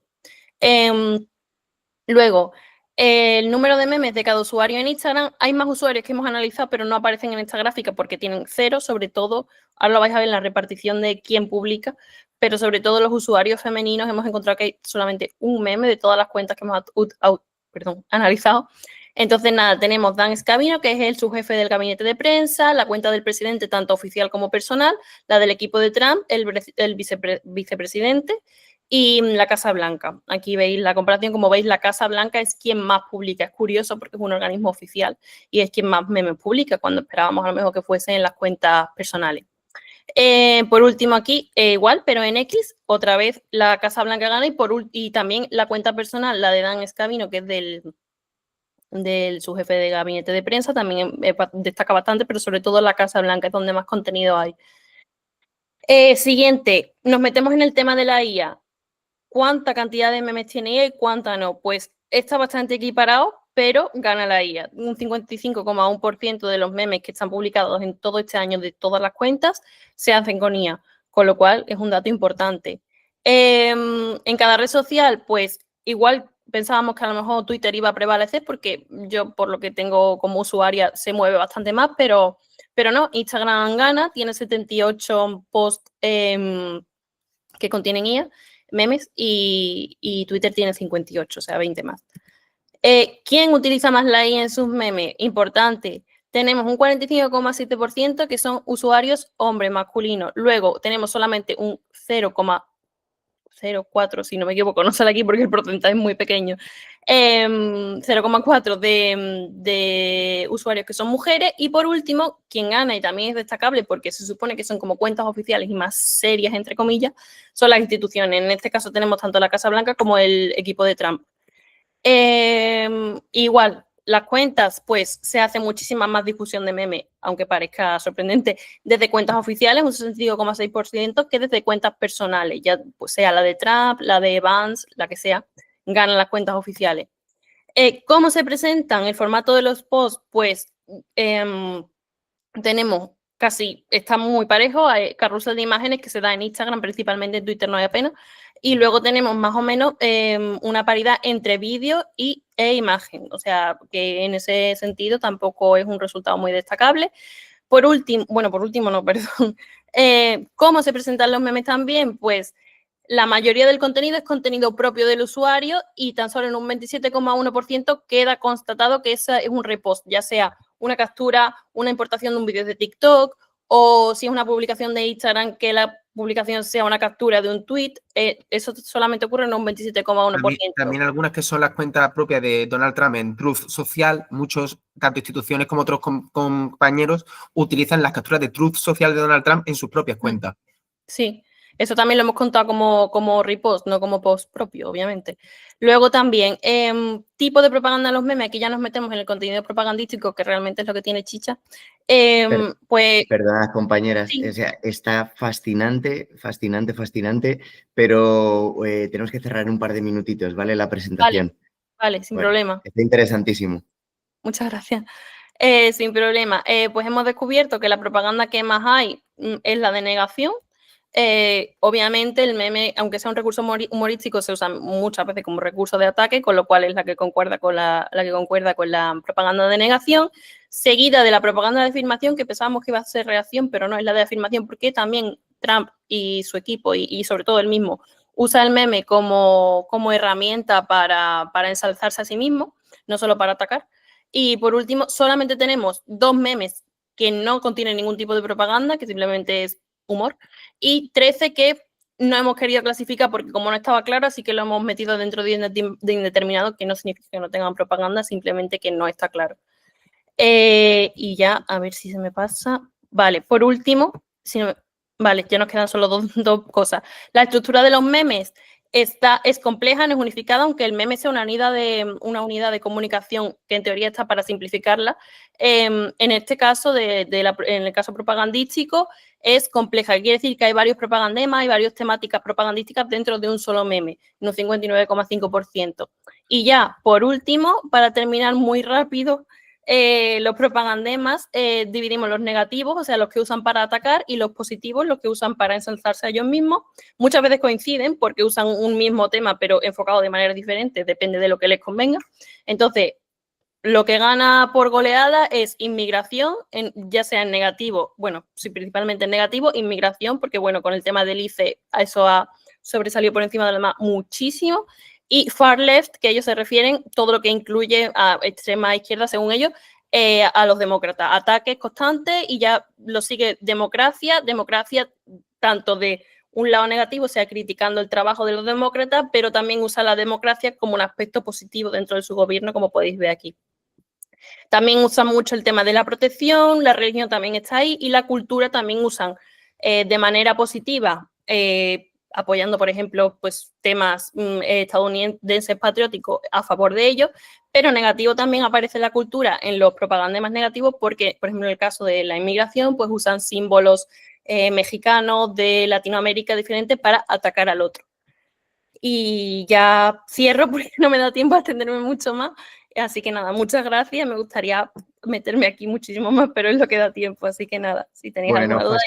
Luego, el número de memes de cada usuario en Instagram, hay más usuarios que hemos analizado, pero no aparecen en esta gráfica porque tienen 0, sobre todo, ahora lo vais a ver en la repartición de quién publica, pero sobre todo los usuarios femeninos hemos encontrado que hay solamente un meme de todas las cuentas que hemos analizado. Entonces, nada, tenemos Dan Scavino, que es el subjefe del gabinete de prensa, la cuenta del presidente, tanto oficial como personal, la del equipo de Trump, el vicepresidente y la Casa Blanca. Aquí veis la comparación. Como veis, la Casa Blanca es quien más publica. Es curioso porque es un organismo oficial y es quien más memes publica, cuando esperábamos a lo mejor que fuese en las cuentas personales. Por último aquí, igual, pero en X, otra vez la Casa Blanca gana y también la cuenta personal, la de Dan Scavino, que es del su jefe de gabinete de prensa, también destaca bastante, pero sobre todo la Casa Blanca es donde más contenido hay. Siguiente, nos metemos en el tema de la IA. ¿Cuánta cantidad de memes tiene IA y cuánta no? Pues está bastante equiparado, pero gana la IA. Un 55,1% de los memes que están publicados en todo este año de todas las cuentas se hacen con IA, con lo cual es un dato importante. En cada red social, pues igual pensábamos que a lo mejor Twitter iba a prevalecer, porque yo, por lo que tengo como usuaria, se mueve bastante más, pero no, Instagram gana, tiene 78 posts que contienen IA, memes, y Twitter tiene 58, o sea, 20 más. ¿Quién utiliza más la IA en sus memes? Importante. Tenemos un 45,7% que son usuarios hombres masculinos. Luego tenemos solamente un 0,04, si no me equivoco, no sale aquí porque el porcentaje es muy pequeño, 0,4 de usuarios que son mujeres. Y por último, quien gana, y también es destacable porque se supone que son como cuentas oficiales y más serias, entre comillas, son las instituciones. En este caso tenemos tanto la Casa Blanca como el equipo de Trump. Igual, las cuentas, pues se hace muchísima más difusión de memes, aunque parezca sorprendente, desde cuentas oficiales, un 65,6%, que desde cuentas personales, ya pues sea la de Trump, la de Vance, la que sea, ganan las cuentas oficiales. ¿Cómo se presentan? El formato de los posts, pues tenemos casi está muy parejo. Hay carrusel de imágenes que se da en Instagram, principalmente en Twitter no hay apenas. Y luego tenemos más o menos una paridad entre vídeo e imagen. O sea, que en ese sentido tampoco es un resultado muy destacable. Por último, no, perdón. ¿Cómo se presentan los memes también? Pues la mayoría del contenido es contenido propio del usuario y tan solo en un 27,1% queda constatado que ese es un repost, ya sea una captura, una importación de un vídeo de TikTok o si es una publicación de Instagram que la publicación sea una captura de un tweet. Eso solamente ocurre en un 27,1%. También algunas que son las cuentas propias de Donald Trump en Truth Social, muchos, tanto instituciones como otros compañeros, utilizan las capturas de Truth Social de Donald Trump en sus propias cuentas. Sí, eso también lo hemos contado como repost, no como post propio, obviamente. Luego también, tipo de propaganda en los memes, aquí ya nos metemos en el contenido propagandístico, que realmente es lo que tiene chicha. Pues... Perdonad, compañeras, Sí. o sea, está fascinante, pero tenemos que cerrar en un par de minutitos, ¿vale? La presentación. Vale, sin Bueno, problema. está interesantísimo. Muchas gracias. Sin problema. Pues hemos descubierto que la propaganda que más hay es la de negación. Obviamente el meme, aunque sea un recurso humorístico, se usa muchas veces como recurso de ataque, con lo cual es la que concuerda con la propaganda de negación, seguida de la propaganda de afirmación, que pensábamos que iba a ser reacción, pero no es la de afirmación, porque también Trump y su equipo, y sobre todo él mismo, usa el meme como herramienta para ensalzarse a sí mismo, no solo para atacar. Y por último, solamente tenemos 2 memes que no contienen ningún tipo de propaganda, que simplemente es humor, y 13 que no hemos querido clasificar porque como no estaba claro, así que lo hemos metido dentro de indeterminado, que no significa que no tengan propaganda, simplemente que no está claro. Y ya, a ver si se me pasa. Vale, por último, vale, ya nos quedan solo dos cosas. La estructura de los memes es compleja, no es unificada, aunque el meme sea una unidad de comunicación que en teoría está para simplificarla. En este caso, en el caso propagandístico, es compleja. Quiere decir que hay varios propagandemas, hay varias temáticas propagandísticas dentro de un solo meme, en un 59,5%. Y ya, por último, para terminar muy rápido, los propagandemas dividimos los negativos, o sea, los que usan para atacar, y los positivos, los que usan para ensalzarse a ellos mismos. Muchas veces coinciden porque usan un mismo tema, pero enfocado de manera diferente, depende de lo que les convenga. Entonces, lo que gana por goleada es inmigración, ya sea en negativo, bueno, sí, principalmente en negativo, inmigración, porque bueno, con el tema del ICE, a eso ha sobresalido por encima de lo demás muchísimo. Y far left, que ellos se refieren, todo lo que incluye a extrema izquierda, según ellos, a los demócratas. Ataques constantes y ya lo sigue democracia tanto de un lado negativo, o sea, criticando el trabajo de los demócratas, pero también usa la democracia como un aspecto positivo dentro de su gobierno, como podéis ver aquí. También usan mucho el tema de la protección, la religión también está ahí y la cultura también usan de manera positiva, apoyando, por ejemplo, pues, temas estadounidenses patrióticos a favor de ellos, pero negativo también aparece la cultura en los propagandemas negativos porque, por ejemplo, en el caso de la inmigración, pues usan símbolos mexicanos de Latinoamérica diferentes para atacar al otro. Y ya cierro porque no me da tiempo a extenderme mucho más. Así que nada, muchas gracias. Me gustaría meterme aquí muchísimo más, pero es lo que da tiempo. Así que nada, si tenéis alguna duda...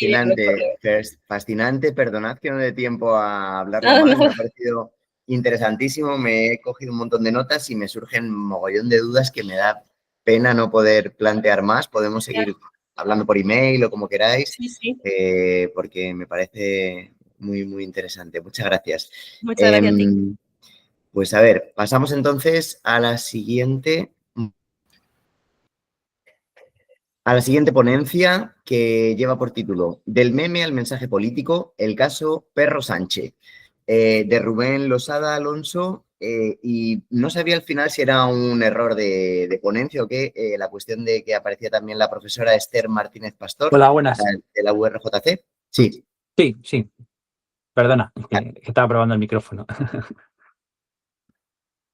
Fascinante. Perdonad que no dé tiempo a hablarlo Nada, más. nada. Me ha parecido interesantísimo. Me he cogido un montón de notas y me surgen un mogollón de dudas que me da pena no poder plantear más. Podemos seguir hablando por email o como queráis, Sí. porque me parece muy, muy interesante. Muchas gracias. Muchas gracias a ti. Pues a ver, pasamos entonces a la siguiente ponencia, que lleva por título Del meme al mensaje político, el caso Perro Sánchez, de Rubén Losada Alonso, y no sabía al final si era un error de ponencia o qué, la cuestión de que aparecía también la profesora Esther Martínez Pastor. Hola, buenas. De la URJC. Sí. Sí. Perdona, que estaba probando el micrófono.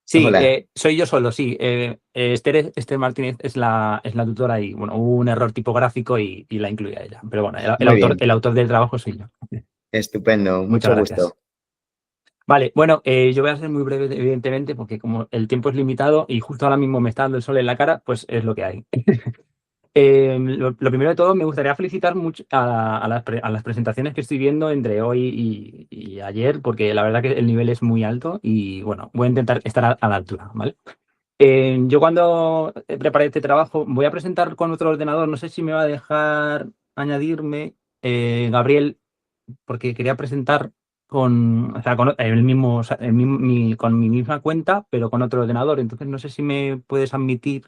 Sí, soy yo solo, sí. Esther Martínez es la tutora y, bueno, hubo un error tipográfico y la incluí a ella. Pero bueno, el autor del trabajo soy yo. Estupendo, mucho gusto. Vale, bueno, yo voy a ser muy breve, evidentemente, porque como el tiempo es limitado y justo ahora mismo me está dando el sol en la cara, pues es lo que hay. Lo primero de todo, me gustaría felicitar mucho a las presentaciones que estoy viendo entre hoy y ayer, porque la verdad que el nivel es muy alto y bueno, voy a intentar estar a la altura, ¿vale? Yo cuando preparé este trabajo voy a presentar con otro ordenador, no sé si me va a dejar añadirme, Gabriel, porque quería presentar con, o sea, con el mismo, o sea, con mi misma cuenta, pero con otro ordenador. Entonces no sé si me puedes admitir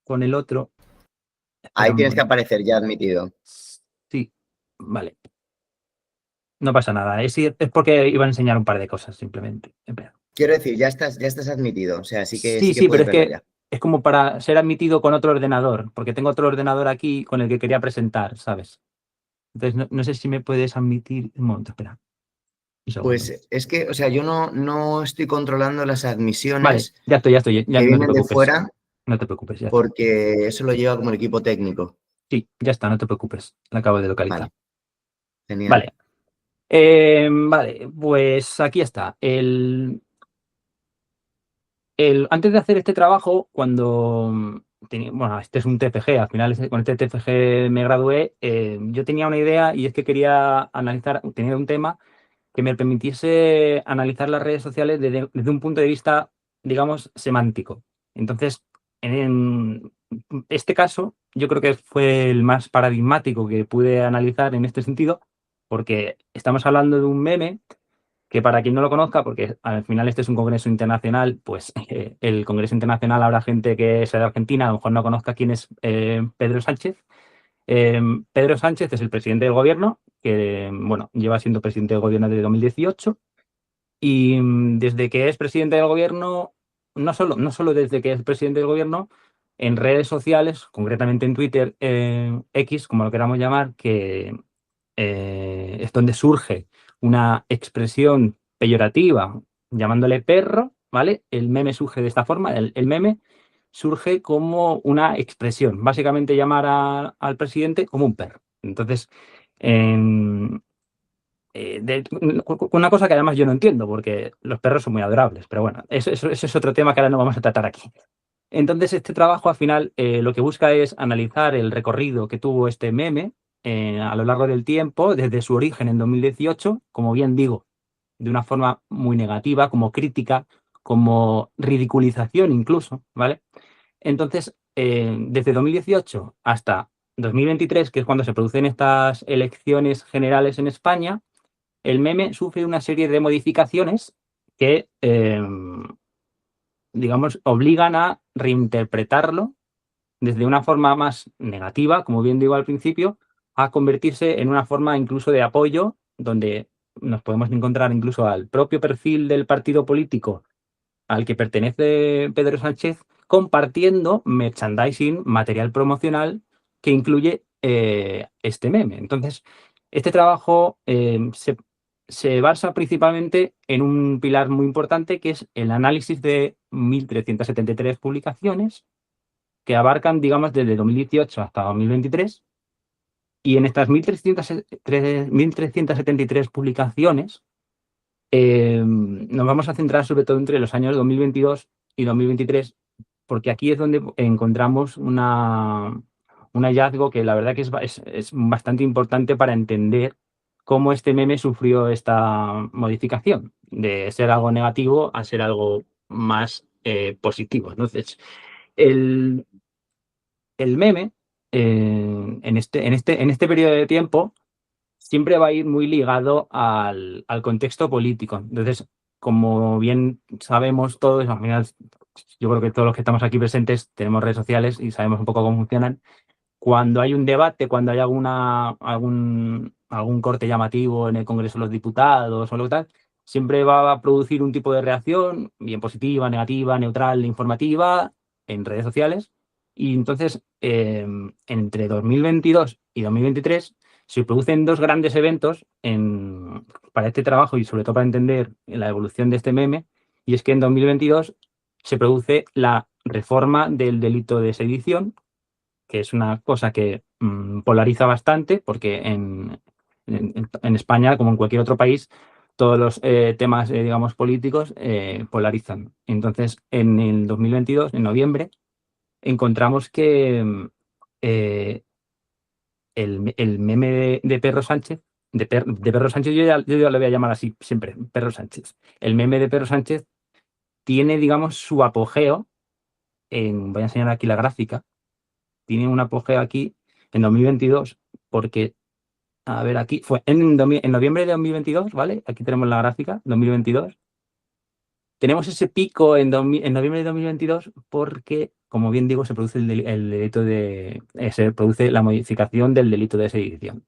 con el otro. Espera Ahí un tienes que momento. aparecer ya admitido. Sí, vale. No pasa nada. Es porque iba a enseñar un par de cosas simplemente. Espera. Quiero decir, ya estás admitido, o sea, sí Sí, que sí, pero puedes es verlo que ya. es como para ser admitido con otro ordenador, porque tengo otro ordenador aquí con el que quería presentar, ¿sabes? Entonces no sé si me puedes admitir. Un momento, espera. Un segundo. Pues es que, o sea, yo no estoy controlando las Vale, admisiones ya estoy, ya que no te vienen de preocupes. fuera No te preocupes, ya está. porque eso lo lleva como el equipo técnico. Sí, ya está, no te preocupes. La acabo de localizar. Vale, genial. Vale. Vale, pues aquí está. Antes de hacer este trabajo, cuando bueno, este es un TFG, al final con este TFG me gradué, yo tenía una idea y es que quería tenía un tema que me permitiese analizar las redes sociales desde un punto de vista, digamos, semántico. Entonces, en este caso, yo creo que fue el más paradigmático que pude analizar en este sentido, porque estamos hablando de un meme que para quien no lo conozca, porque al final este es un congreso internacional, pues el congreso internacional habrá gente que sea de Argentina, a lo mejor no conozca quién es Pedro Sánchez. Pedro Sánchez es el presidente del gobierno, que bueno, lleva siendo presidente del gobierno desde 2018 y desde que es presidente del gobierno, no solo desde que es presidente del gobierno, en redes sociales, concretamente en Twitter, X, como lo queramos llamar, que es donde surge una expresión peyorativa llamándole perro, ¿vale? El meme surge de esta forma, el meme surge como una expresión, básicamente llamar al presidente como un perro. Entonces, en- una cosa que además yo no entiendo, porque los perros son muy adorables, pero bueno, eso es otro tema que ahora no vamos a tratar aquí. Entonces, este trabajo al final lo que busca es analizar el recorrido que tuvo este meme a lo largo del tiempo, desde su origen en 2018, como bien digo, de una forma muy negativa, como crítica, como ridiculización incluso, ¿vale? Entonces, desde 2018 hasta 2023, que es cuando se producen estas elecciones generales en España, el meme sufre una serie de modificaciones que, digamos, obligan a reinterpretarlo desde una forma más negativa, como bien digo al principio, a convertirse en una forma incluso de apoyo, donde nos podemos encontrar incluso al propio perfil del partido político al que pertenece Pedro Sánchez, compartiendo merchandising, material promocional que incluye este meme. Entonces, este trabajo se basa principalmente en un pilar muy importante que es el análisis de 1.373 publicaciones que abarcan, digamos, desde 2018 hasta 2023. Y en estas 1.373 publicaciones, nos vamos a centrar sobre todo entre los años 2022 y 2023, porque aquí es donde encontramos un hallazgo que la verdad que es bastante importante para entender cómo este meme sufrió esta modificación, de ser algo negativo a ser algo más positivo. Entonces, el, el meme en este periodo de tiempo siempre va a ir muy ligado al contexto político. Entonces, como bien sabemos todos, al final, yo creo que todos los que estamos aquí presentes tenemos redes sociales y sabemos un poco cómo funcionan. Cuando hay un debate, cuando hay algún corte llamativo en el Congreso de los Diputados o lo que tal, siempre va a producir un tipo de reacción, bien positiva, negativa, neutral, informativa, en redes sociales. Y entonces, entre 2022 y 2023, se producen dos grandes eventos para este trabajo y sobre todo para entender la evolución de este meme. Y es que en 2022 se produce la reforma del delito de sedición, que es una cosa que polariza bastante, porque en España, como en cualquier otro país, todos los temas, digamos, políticos polarizan. Entonces, en el 2022, en noviembre, encontramos que eh, el meme de Perro Sánchez, de Perro Sánchez, yo ya lo voy a llamar así siempre, Perro Sánchez. El meme de Perro Sánchez tiene, digamos, su apogeo voy a enseñar aquí la gráfica, tiene un apogeo aquí en 2022, porque, a ver, aquí fue en noviembre de 2022, ¿vale? Aquí tenemos la gráfica, 2022. Tenemos ese pico en noviembre de 2022 porque, como bien digo, se produce el delito se produce la modificación del delito de sedición.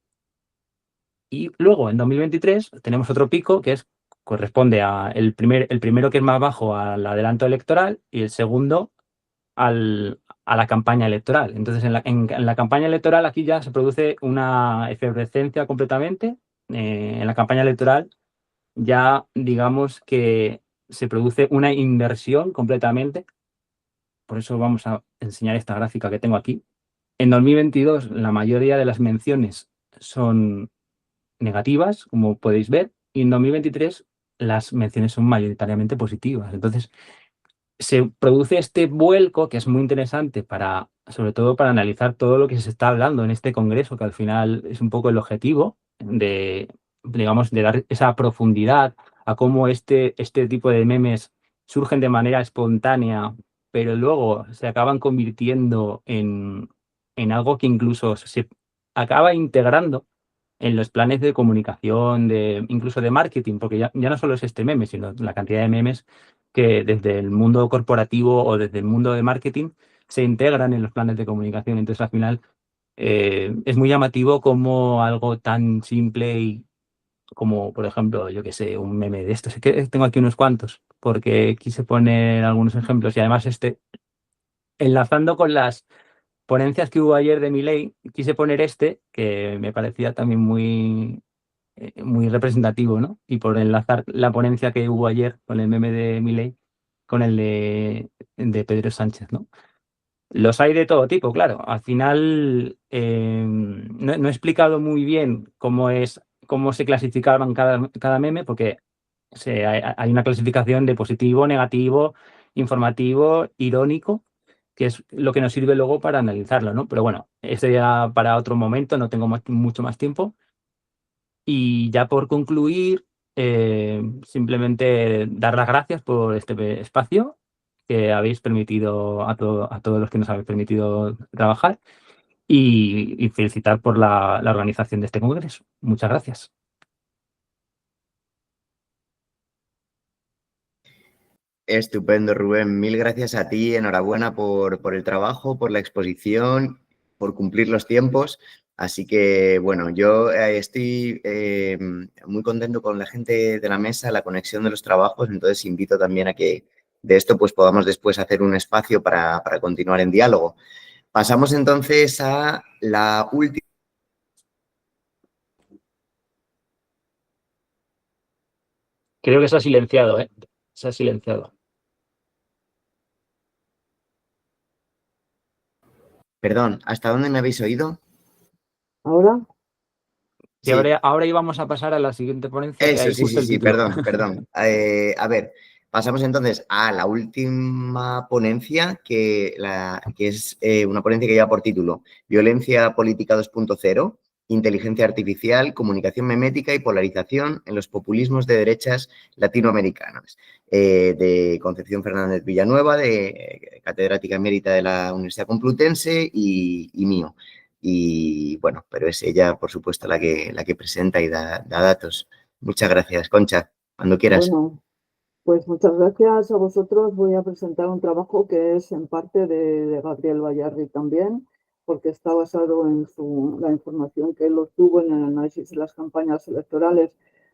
Y luego, en 2023, tenemos otro pico que corresponde a el primero que es más bajo al adelanto electoral y el segundo a la campaña electoral. Entonces, en la campaña electoral aquí ya se produce una efervescencia completamente. En la campaña electoral ya digamos que se produce una inversión completamente. Por eso vamos a enseñar esta gráfica que tengo aquí. En 2022 la mayoría de las menciones son negativas, como podéis ver, y en 2023 las menciones son mayoritariamente positivas. Entonces, se produce este vuelco que es muy interesante sobre todo para analizar todo lo que se está hablando en este congreso, que al final es un poco el objetivo digamos, de dar esa profundidad a cómo este tipo de memes surgen de manera espontánea, pero luego se acaban convirtiendo en algo que incluso se acaba integrando en los planes de comunicación, incluso de marketing, porque ya no solo es este meme, sino la cantidad de memes que desde el mundo corporativo o desde el mundo de marketing se integran en los planes de comunicación. Entonces, al final, es muy llamativo como algo tan simple y como, por ejemplo, yo que sé, un meme de estos. Es que tengo aquí unos cuantos, porque quise poner algunos ejemplos y además enlazando con las ponencias que hubo ayer de Milei, quise poner que me parecía también muy representativo, ¿no? Y por enlazar la ponencia que hubo ayer con el meme de Milei con el de Pedro Sánchez, ¿no? Los hay de todo tipo, claro. Al final no he explicado muy bien cómo se clasificaban cada meme, porque hay una clasificación de positivo, negativo, informativo, irónico, que es lo que nos sirve luego para analizarlo, ¿no? Pero bueno, eso ya para otro momento, no tengo mucho más tiempo. Y ya por concluir, simplemente dar las gracias por este espacio que habéis permitido a todos los que nos habéis permitido trabajar y felicitar por la organización de este congreso. Muchas gracias. Estupendo, Rubén. Mil gracias a ti. Enhorabuena por el trabajo, por la exposición, por cumplir los tiempos. Así que, bueno, yo estoy muy contento con la gente de la mesa, la conexión de los trabajos. Entonces, invito también a que de esto pues, podamos después hacer un espacio para continuar en diálogo. Pasamos entonces a la última. Creo que se ha silenciado, ¿eh? Se ha silenciado. Perdón, ¿hasta dónde me habéis oído? ¿Ahora? Y Sí. ahora íbamos a pasar a la siguiente ponencia, que Eso, hay sí, justo sí, el sí, título. perdón. A ver, pasamos entonces a la última ponencia, que es una ponencia que lleva por título Violencia Política 2.0, Inteligencia Artificial, Comunicación Memética y Polarización en los populismos de derechas latinoamericanas, de Concepción Fernández Villanueva, catedrática emérita de la Universidad Complutense y mío. Y bueno, pero es ella, por supuesto, la que presenta y da datos. Muchas gracias, Concha. Cuando quieras. Bueno, pues muchas gracias a vosotros. Voy a presentar un trabajo que es en parte de Gabriel Bayarri también, porque está basado en la información que él obtuvo en el análisis de las campañas electorales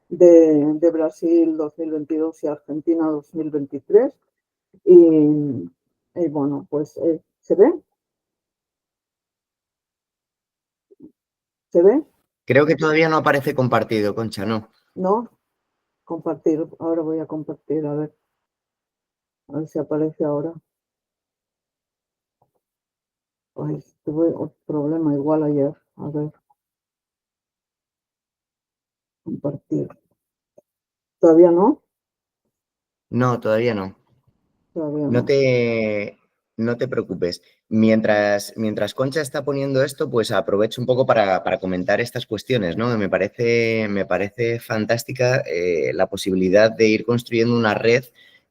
de Brasil 2022 y Argentina 2023. Y bueno, pues ¿se ve? ¿Se ve? Creo que todavía no aparece compartido, Concha, ¿no? ¿No? Compartir. Ahora voy a compartir, a ver si aparece ahora. Ay, tuve otro problema igual ayer. A ver. Compartir. ¿Todavía no? No, todavía no. Todavía No no. te... No te preocupes. Mientras Concha está poniendo esto, pues aprovecho un poco para comentar estas cuestiones, ¿no? Me parece fantástica la posibilidad de ir construyendo una red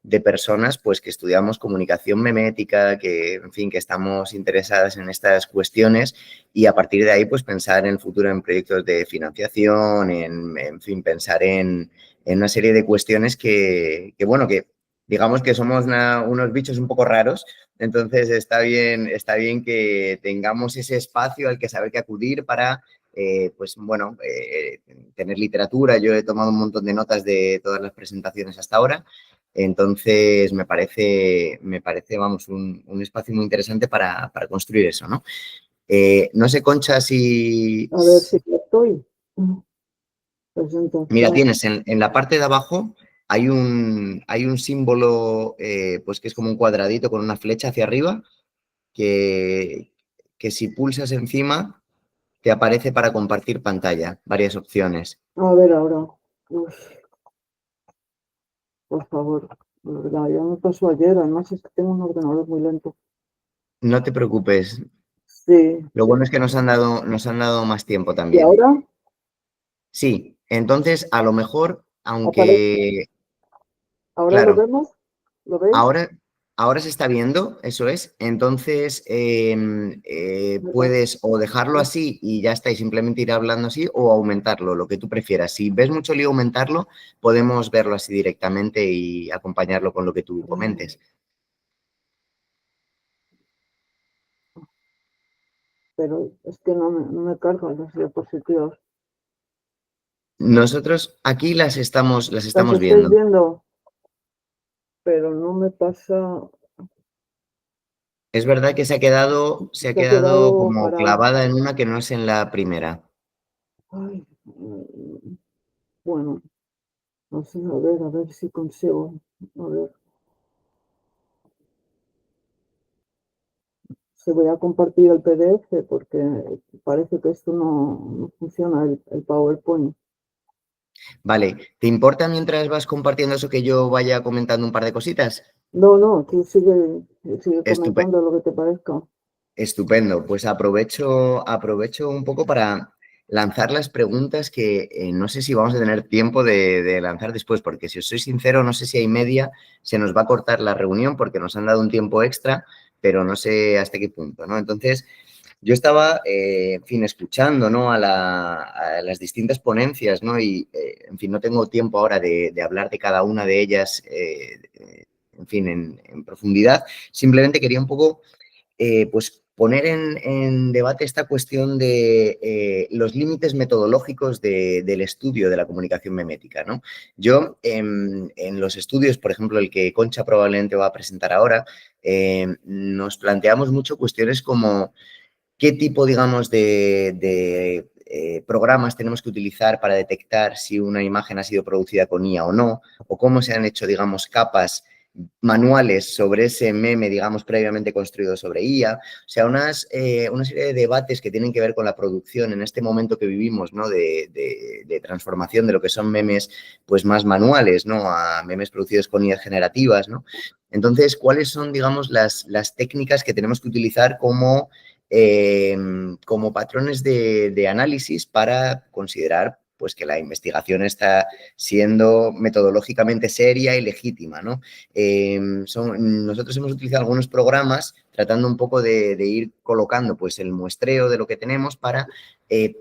de personas pues, que estudiamos comunicación memética, que, en fin, que estamos interesadas en estas cuestiones y a partir de ahí pues, pensar en el futuro en proyectos de financiación, en fin, pensar en una serie de cuestiones que bueno, que digamos que somos unos bichos un poco raros. Entonces está bien que tengamos ese espacio al que saber que acudir para, pues bueno, tener literatura. Yo he tomado un montón de notas de todas las presentaciones hasta ahora. Entonces me parece vamos, un espacio muy interesante para construir eso, ¿no? No sé, Concha, si... A ver si estoy. Presentación. Mira, tienes en la parte de abajo hay un símbolo, pues que es como un cuadradito con una flecha hacia arriba, que si pulsas encima te aparece para compartir pantalla, varias opciones. A ver ahora. Uf, por favor. De verdad, ya me pasó ayer. Además es que tengo un ordenador muy lento. No te preocupes. Sí. Lo bueno es que nos han dado más tiempo ¿Y también. ahora? Sí, entonces a lo mejor, aunque... ¿Ahora claro, lo vemos? ¿Lo veis? Ahora se está viendo, eso es. Entonces, puedes o dejarlo así y ya está, y simplemente ir hablando así, o aumentarlo, lo que tú prefieras. Si ves mucho lío aumentarlo, podemos verlo así directamente y acompañarlo con lo que tú comentes. Pero es que no me cargan las diapositivas. Nosotros aquí las estamos Las estáis viendo. viendo, pero no me pasa. Es verdad que se ha quedado como parado. clavada en una que no es en la primera. Ay, bueno, no sé, a ver si consigo. A ver. Se voy a compartir el PDF porque parece que esto no funciona, el PowerPoint. Vale, ¿te importa mientras vas compartiendo eso que yo vaya comentando un par de cositas? No, tú sigue Estupe- comentando lo que te parezca. Estupendo, pues aprovecho un poco para lanzar las preguntas que no sé si vamos a tener tiempo de lanzar después, porque si os soy sincero, no sé si hay media, se nos va a cortar la reunión porque nos han dado un tiempo extra, pero no sé hasta qué punto, ¿no? Entonces, yo estaba, en fin, escuchando, ¿no? a las distintas ponencias, ¿no? Y, en fin, no tengo tiempo ahora de hablar de cada una de ellas, en fin, en profundidad. Simplemente quería un poco, pues, poner en debate esta cuestión de los límites metodológicos del estudio de la comunicación memética, ¿no? Yo, en los estudios, por ejemplo, el que Concha probablemente va a presentar ahora, nos planteamos mucho cuestiones como qué tipo, digamos, de programas tenemos que utilizar para detectar si una imagen ha sido producida con IA o no, o cómo se han hecho, digamos, capas manuales sobre ese meme, digamos, previamente construido sobre IA. O sea, una serie de debates que tienen que ver con la producción en este momento que vivimos, ¿no? De transformación de lo que son memes, pues, más manuales, ¿no? A memes producidos con IA generativas, ¿no? Entonces, ¿cuáles son, digamos, las técnicas que tenemos que utilizar como patrones de análisis para considerar pues, que la investigación está siendo metodológicamente seria y legítima, ¿no? Nosotros hemos utilizado algunos programas tratando un poco de ir colocando pues, el muestreo de lo que tenemos para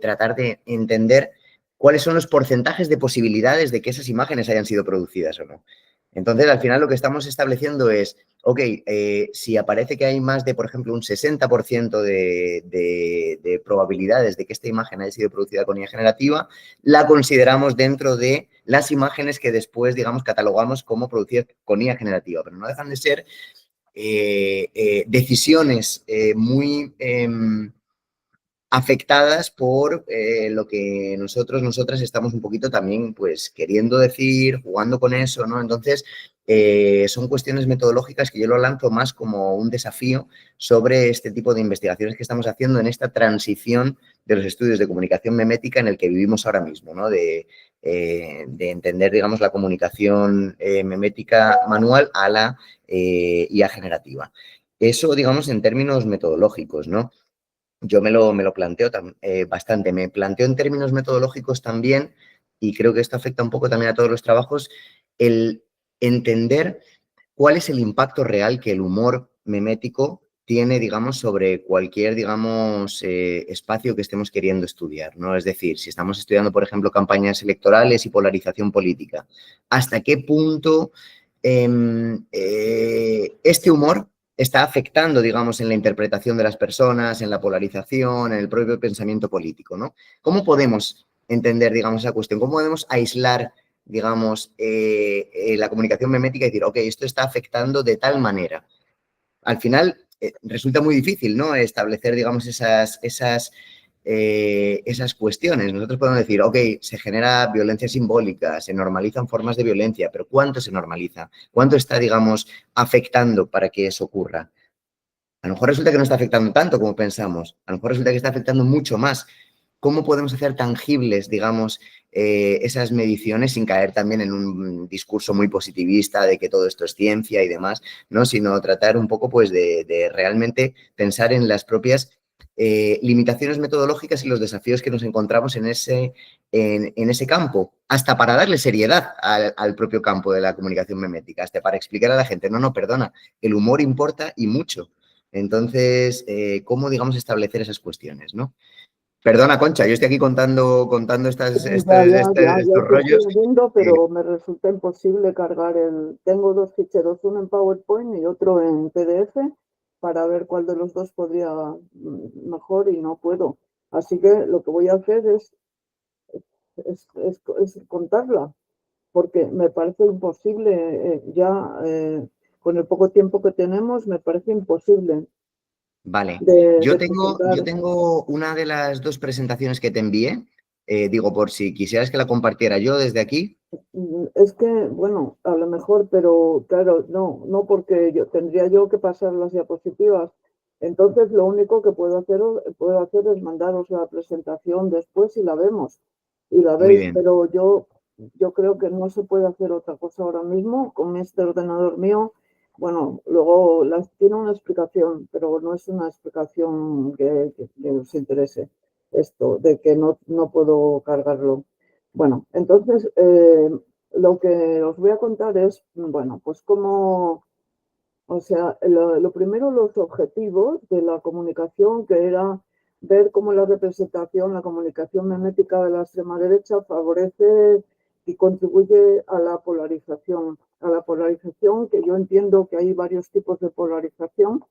tratar de entender cuáles son los porcentajes de posibilidades de que esas imágenes hayan sido producidas o no. Entonces, al final lo que estamos estableciendo es, ok, si aparece que hay más de, por ejemplo, un 60% de probabilidades de que esta imagen haya sido producida con IA generativa, la consideramos dentro de las imágenes que después, digamos, catalogamos como producidas con IA generativa, pero no dejan de ser decisiones muy afectadas por lo que nosotras estamos un poquito también pues queriendo decir, jugando con eso, ¿no? Entonces, son cuestiones metodológicas que yo lo lanzo más como un desafío sobre este tipo de investigaciones que estamos haciendo en esta transición de los estudios de comunicación memética en el que vivimos ahora mismo, ¿no? De entender, digamos, la comunicación memética manual a la IA generativa. Eso, digamos, en términos metodológicos, ¿no? Yo me lo planteo bastante. Me planteo en términos metodológicos también, y creo que esto afecta un poco también a todos los trabajos, el entender cuál es el impacto real que el humor memético tiene, digamos, sobre cualquier, digamos, espacio que estemos queriendo estudiar, ¿no? Es decir, si estamos estudiando, por ejemplo, campañas electorales y polarización política, ¿hasta qué punto este humor está afectando, digamos, en la interpretación de las personas, en la polarización, en el propio pensamiento político, ¿no? ¿Cómo podemos entender, digamos, esa cuestión? ¿Cómo podemos aislar, digamos, la comunicación memética y decir, ok, esto está afectando de tal manera? Al final resulta muy difícil, ¿no? Establecer, digamos, esas cuestiones. Nosotros podemos decir, ok, se genera violencia simbólica, se normalizan formas de violencia, pero ¿cuánto se normaliza? ¿Cuánto está, digamos, afectando para que eso ocurra? A lo mejor resulta que no está afectando tanto como pensamos. A lo mejor resulta que está afectando mucho más. ¿Cómo podemos hacer tangibles, digamos, esas mediciones sin caer también en un discurso muy positivista de que todo esto es ciencia y demás, ¿no? Sino tratar un poco, pues, de realmente pensar en las propias limitaciones metodológicas y los desafíos que nos encontramos en ese campo, hasta para darle seriedad al propio campo de la comunicación memética, hasta para explicar a la gente, no, perdona, el humor importa y mucho. Entonces, ¿cómo, digamos, establecer esas cuestiones, no? Perdona, Concha, yo estoy aquí contando estos Ya te estoy rollos. viendo, pero me resulta imposible cargar Tengo dos ficheros, uno en PowerPoint y otro en PDF, para ver cuál de los dos podría mejor y no puedo. Así que lo que voy a hacer es contarla, porque me parece imposible con el poco tiempo que tenemos, me parece imposible Vale, de yo presentar. tengo una de las dos presentaciones que te envié, digo, por si quisieras que la compartiera yo desde aquí. Es que, bueno, a lo mejor, pero claro, no porque tendría yo que pasar las diapositivas. Entonces, lo único que puedo hacer es mandaros la presentación después y la vemos y la Muy veis, bien, pero yo creo que no se puede hacer otra cosa ahora mismo con este ordenador mío. Bueno, luego tiene una explicación, pero no es una explicación que os interese esto, de que no puedo cargarlo. Bueno, entonces lo que os voy a contar es, bueno, pues cómo, o sea, lo primero, los objetivos de la comunicación, que era ver cómo la comunicación memética de la extrema derecha favorece y contribuye a la polarización. A la polarización, que yo entiendo que hay varios tipos de polarización.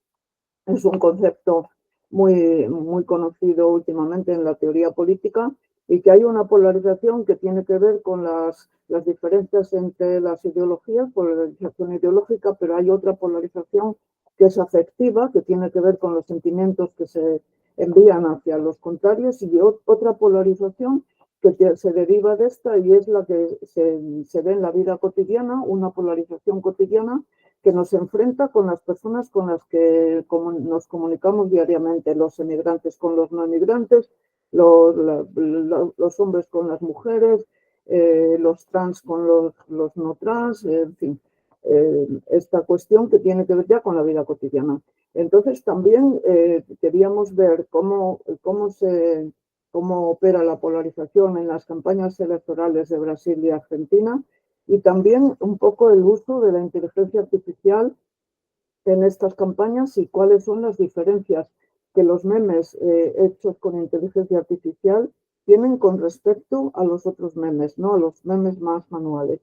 Es un concepto muy conocido últimamente en la teoría política, y que hay una polarización que tiene que ver con las diferencias entre las ideologías, polarización ideológica, pero hay otra polarización que es afectiva, que tiene que ver con los sentimientos que se envían hacia los contrarios, y otra polarización que se deriva de esta y es la que se ve en la vida cotidiana, una polarización cotidiana que nos enfrenta con las personas con las que nos comunicamos diariamente, los emigrantes con los no emigrantes, los hombres con las mujeres, los trans con los no trans, en fin, esta cuestión que tiene que ver ya con la vida cotidiana. Entonces también queríamos ver cómo opera la polarización en las campañas electorales de Brasil y Argentina, y también un poco el uso de la inteligencia artificial en estas campañas y cuáles son las diferencias que los memes hechos con inteligencia artificial tienen con respecto a los otros memes, ¿no? A los memes más manuales.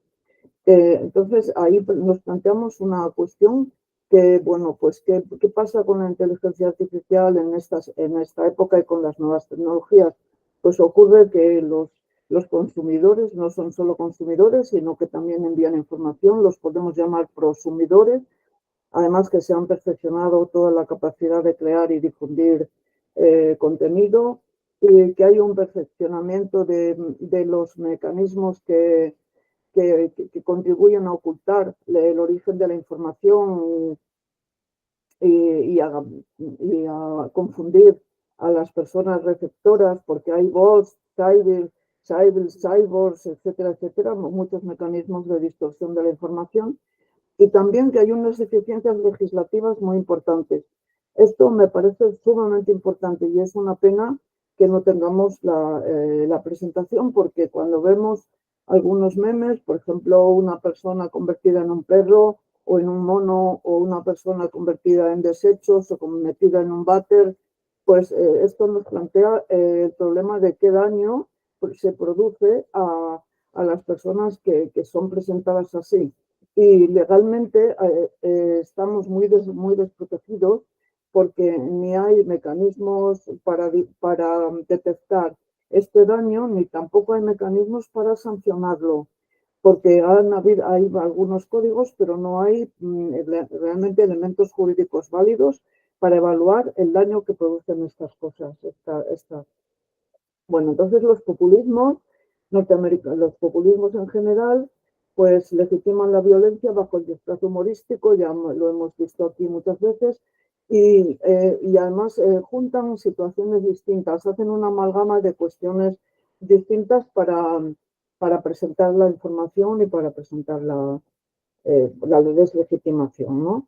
Entonces, ahí nos planteamos una cuestión que, bueno, pues, ¿qué pasa con la inteligencia artificial en esta época y con las nuevas tecnologías? Pues ocurre que los consumidores no son solo consumidores, sino que también envían información, los podemos llamar prosumidores, además que se han perfeccionado toda la capacidad de crear y difundir contenido, y que hay un perfeccionamiento de los mecanismos que contribuyen a ocultar el origen de la información y a confundir a las personas receptoras, porque hay bots, cyborgs, etcétera, etcétera, muchos mecanismos de distorsión de la información. y también que hay unas deficiencias legislativas muy importantes. Esto me parece sumamente importante y es una pena que no tengamos la presentación, porque cuando vemos algunos memes, por ejemplo, una persona convertida en un perro o en un mono, o una persona convertida en desechos o convertida en un váter, pues esto nos plantea el problema de qué daño se produce a las personas que son presentadas así. Y legalmente estamos muy desprotegidos, porque ni hay mecanismos para detectar este daño, ni tampoco hay mecanismos para sancionarlo, porque hay algunos códigos, pero no hay realmente elementos jurídicos válidos para evaluar el daño que producen estas cosas. Bueno, entonces los populismos norteamericanos, los populismos en general, pues legitiman la violencia bajo el disfraz humorístico, ya lo hemos visto aquí muchas veces, y además juntan situaciones distintas, hacen una amalgama de cuestiones distintas para presentar la información y para presentar la deslegitimación, ¿no?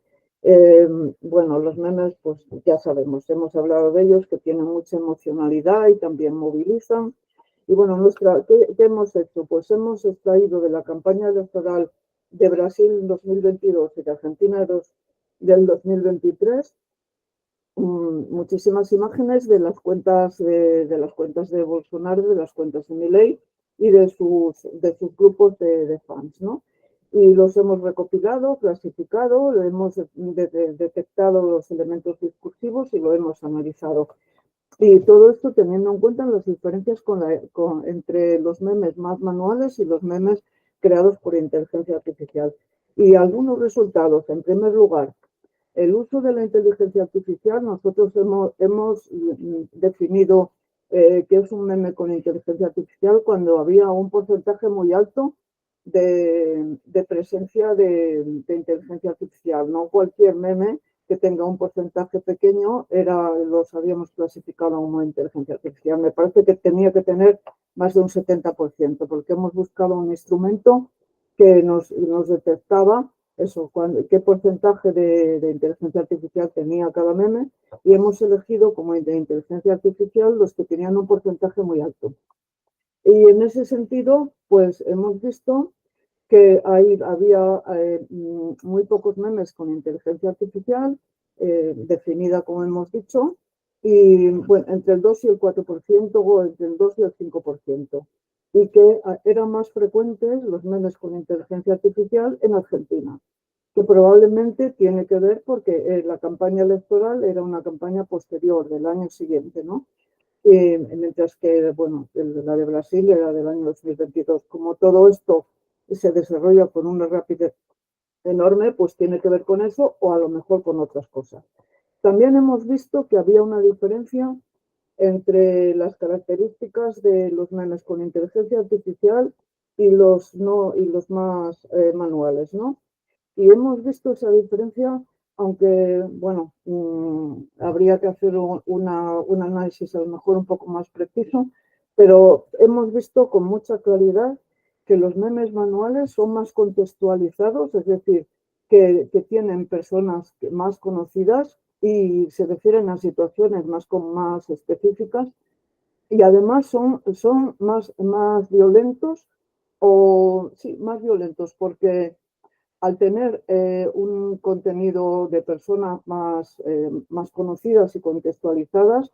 Bueno, los memes, pues ya sabemos, hemos hablado de ellos, que tienen mucha emocionalidad y también movilizan. Y bueno, ¿qué hemos hecho? Pues hemos extraído de la campaña electoral de Brasil en 2022 y de Argentina del 2023 muchísimas imágenes de las cuentas de Bolsonaro, de las cuentas de Milei y de sus grupos de fans, ¿no? Y los hemos recopilado, clasificado, hemos detectado los elementos discursivos y lo hemos analizado. Y todo esto teniendo en cuenta las diferencias entre los memes más manuales y los memes creados por inteligencia artificial. Y algunos resultados. En primer lugar, el uso de la inteligencia artificial. Nosotros hemos definido que es un meme con inteligencia artificial cuando había un porcentaje muy alto de presencia de inteligencia artificial. No cualquier meme que tenga un porcentaje pequeño los habíamos clasificado como inteligencia artificial. Me parece que tenía que tener más de un 70%, porque hemos buscado un instrumento que nos detectaba eso, qué porcentaje de inteligencia artificial tenía cada meme, y hemos elegido como de inteligencia artificial los que tenían un porcentaje muy alto. Y en ese sentido, pues hemos visto que había muy pocos memes con inteligencia artificial, definida como hemos dicho, y bueno, entre el 2 y el 4%, o entre el 2 y el 5%, y que eran más frecuentes los memes con inteligencia artificial en Argentina, que probablemente tiene que ver porque la campaña electoral era una campaña posterior, del año siguiente, ¿no? Mientras que, bueno, la de Brasil era del año 2022. Como todo esto se desarrolla con una rapidez enorme, pues tiene que ver con eso, o a lo mejor con otras cosas. También hemos visto que había una diferencia entre las características de los memes con inteligencia artificial y los más manuales, ¿no? Y hemos visto esa diferencia, aunque, bueno, habría que hacer un análisis a lo mejor un poco más preciso, pero hemos visto con mucha claridad que los memes manuales son más contextualizados, es decir, que tienen personas más conocidas y se refieren a situaciones más específicas, y además son más violentos, más violentos, porque al tener un contenido de personas más conocidas y contextualizadas,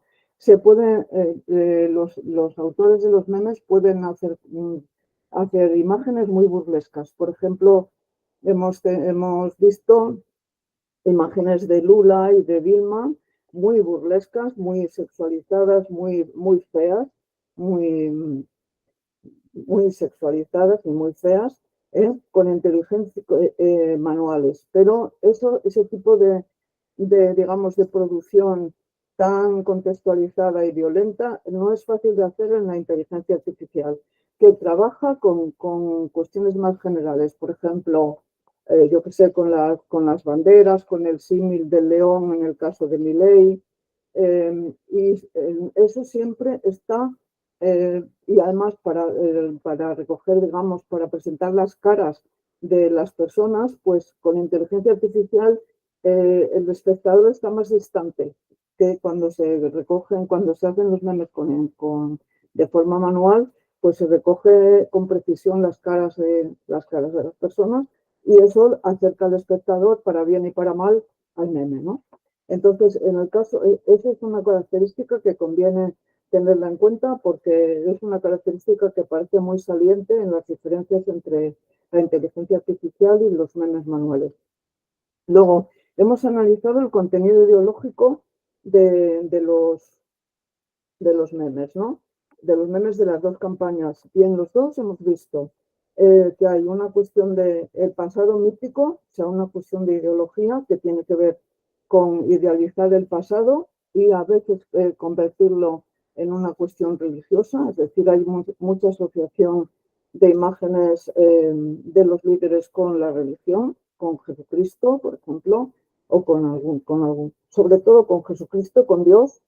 los autores de los memes pueden hacer imágenes muy burlescas. Por ejemplo, hemos visto imágenes de Lula y de Dilma muy burlescas, muy sexualizadas, muy feas, muy sexualizadas y muy feas, con inteligencia manuales. Pero ese tipo digamos, de producción tan contextualizada y violenta no es fácil de hacer en la inteligencia artificial, que trabaja con cuestiones más generales. Por ejemplo, yo que sé, con las banderas, con el símil del león en el caso de Milei, y eso siempre está, y además para recoger, digamos, para presentar las caras de las personas, pues con inteligencia artificial el espectador está más distante que cuando se recogen, cuando se hacen los memes de forma manual, pues se recoge con precisión las caras de las personas y eso acerca al espectador para bien y para mal al meme, ¿no? Entonces, en el caso, esa es una característica que conviene tenerla en cuenta porque es una característica que parece muy saliente en las diferencias entre la inteligencia artificial y los memes manuales. Luego, hemos analizado el contenido ideológico de los memes, ¿no? De los memes de las dos campañas. Y en los dos hemos visto que hay una cuestión del pasado mítico, o sea, una cuestión de ideología que tiene que ver con idealizar el pasado y a veces convertirlo en una cuestión religiosa, es decir, hay mucha asociación de imágenes de los líderes con la religión, con Jesucristo, por ejemplo, o con algún, sobre todo con Jesucristo, con Dios.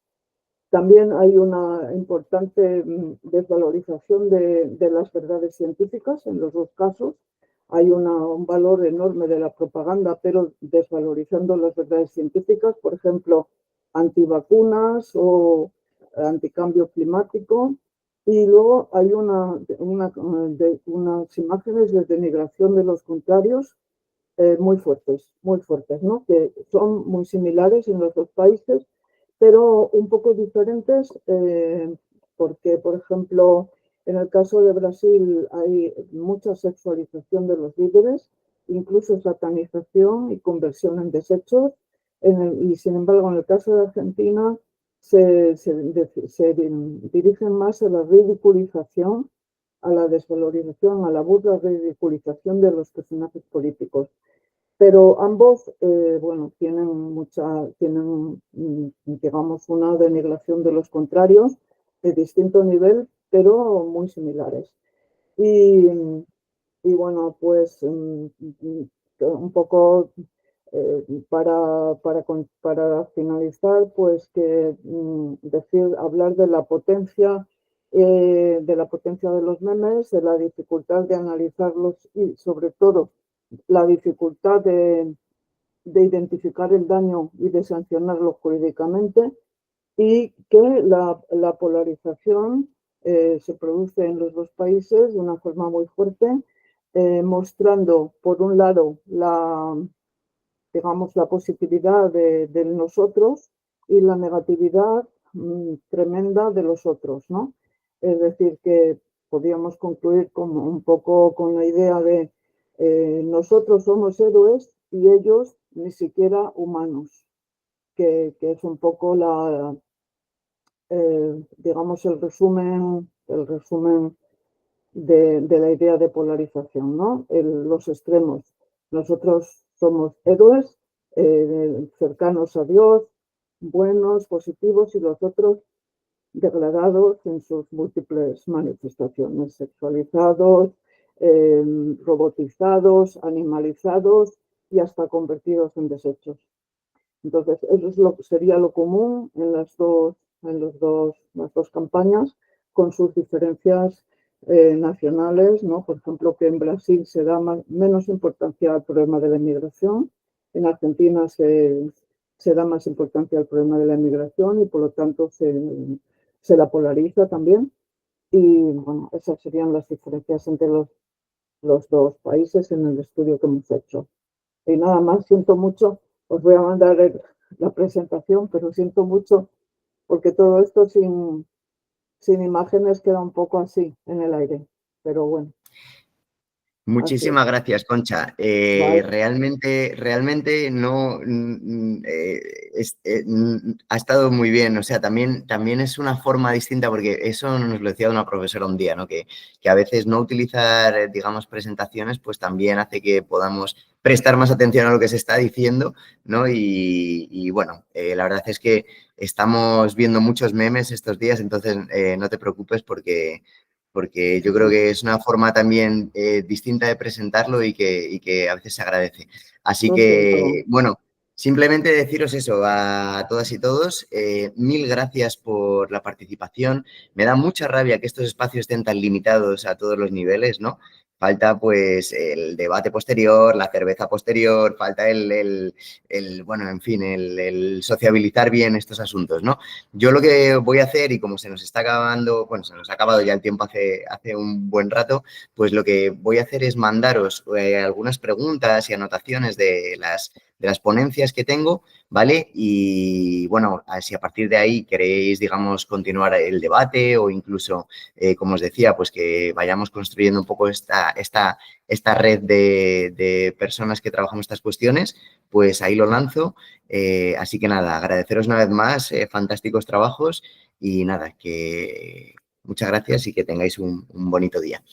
También hay una importante desvalorización de las verdades científicas en los dos casos. Hay un valor enorme de la propaganda, pero desvalorizando las verdades científicas, por ejemplo, antivacunas o anticambio climático. Y luego hay unas imágenes de denigración de los contrarios muy fuertes, ¿no? Que son muy similares en los dos países, pero un poco diferentes porque, por ejemplo, en el caso de Brasil hay mucha sexualización de los líderes, incluso satanización y conversión en desechos, y sin embargo en el caso de Argentina se dirigen más a la ridiculización, a la desvalorización, a la burla ridiculización de los personajes políticos. Pero ambos, bueno, tienen, digamos, una denigración de los contrarios de distinto nivel, pero muy similares. Y bueno, pues un poco para finalizar, pues que hablar de la potencia de los memes, de la dificultad de analizarlos y sobre todo la dificultad de identificar el daño y de sancionarlo jurídicamente, y que la polarización se produce en los dos países de una forma muy fuerte, mostrando, por un lado, digamos, la positividad del nosotros y la negatividad tremenda de los otros, ¿no? Es decir, que podríamos concluir como un poco con la idea de nosotros somos héroes y ellos ni siquiera humanos, que es un poco digamos, el resumen de la idea de polarización, ¿no? Los extremos. Nosotros somos héroes, cercanos a Dios, buenos, positivos, y los otros degradados en sus múltiples manifestaciones, sexualizados, robotizados, animalizados y hasta convertidos en desechos. Entonces, eso sería lo común en las dos campañas, con sus diferencias nacionales, ¿no? Por ejemplo, que en Brasil se da menos importancia al problema de la inmigración, en Argentina se da más importancia al problema de la inmigración y por lo tanto se la polariza también. Y bueno, esas serían las diferencias entre los dos países en el estudio que hemos hecho. Y nada más, siento mucho, os voy a mandar la presentación, pero siento mucho porque todo esto sin imágenes queda un poco así en el aire, pero bueno. Muchísimas gracias, Concha. Vale. Realmente no ha estado muy bien. O sea, también es una forma distinta, porque eso nos lo decía una profesora un día, ¿no? Que a veces no utilizar, digamos, presentaciones, pues también hace que podamos prestar más atención a lo que se está diciendo, ¿no? Y bueno, la verdad es que estamos viendo muchos memes estos días, entonces no te preocupes porque yo creo que es una forma también distinta de presentarlo y que a veces se agradece. Así que, bueno, simplemente deciros eso a todas y todos. Mil gracias por la participación. Me da mucha rabia que estos espacios estén tan limitados a todos los niveles, ¿no? falta pues el debate posterior, la cerveza posterior, falta bueno, en fin, el sociabilizar bien estos asuntos, ¿no? Yo lo que voy a hacer, y como se nos está acabando, bueno, se nos ha acabado ya el tiempo hace un buen rato, pues lo que voy a hacer es mandaros algunas preguntas y anotaciones de las ponencias que tengo, ¿vale? Y bueno, si a partir de ahí queréis, digamos, continuar el debate o incluso, como os decía, pues que vayamos construyendo un poco esta red de personas que trabajamos estas cuestiones, pues ahí lo lanzo. Así que nada, agradeceros una vez más, fantásticos trabajos y nada, que muchas gracias y que tengáis un bonito día.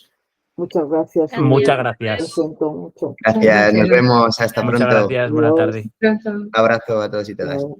Muchas gracias. Muchas Lo gracias. siento mucho. Gracias, nos vemos, hasta Muchas pronto. gracias, buenas Adiós. tardes. Pronto. Un abrazo a todos y todas. Chao.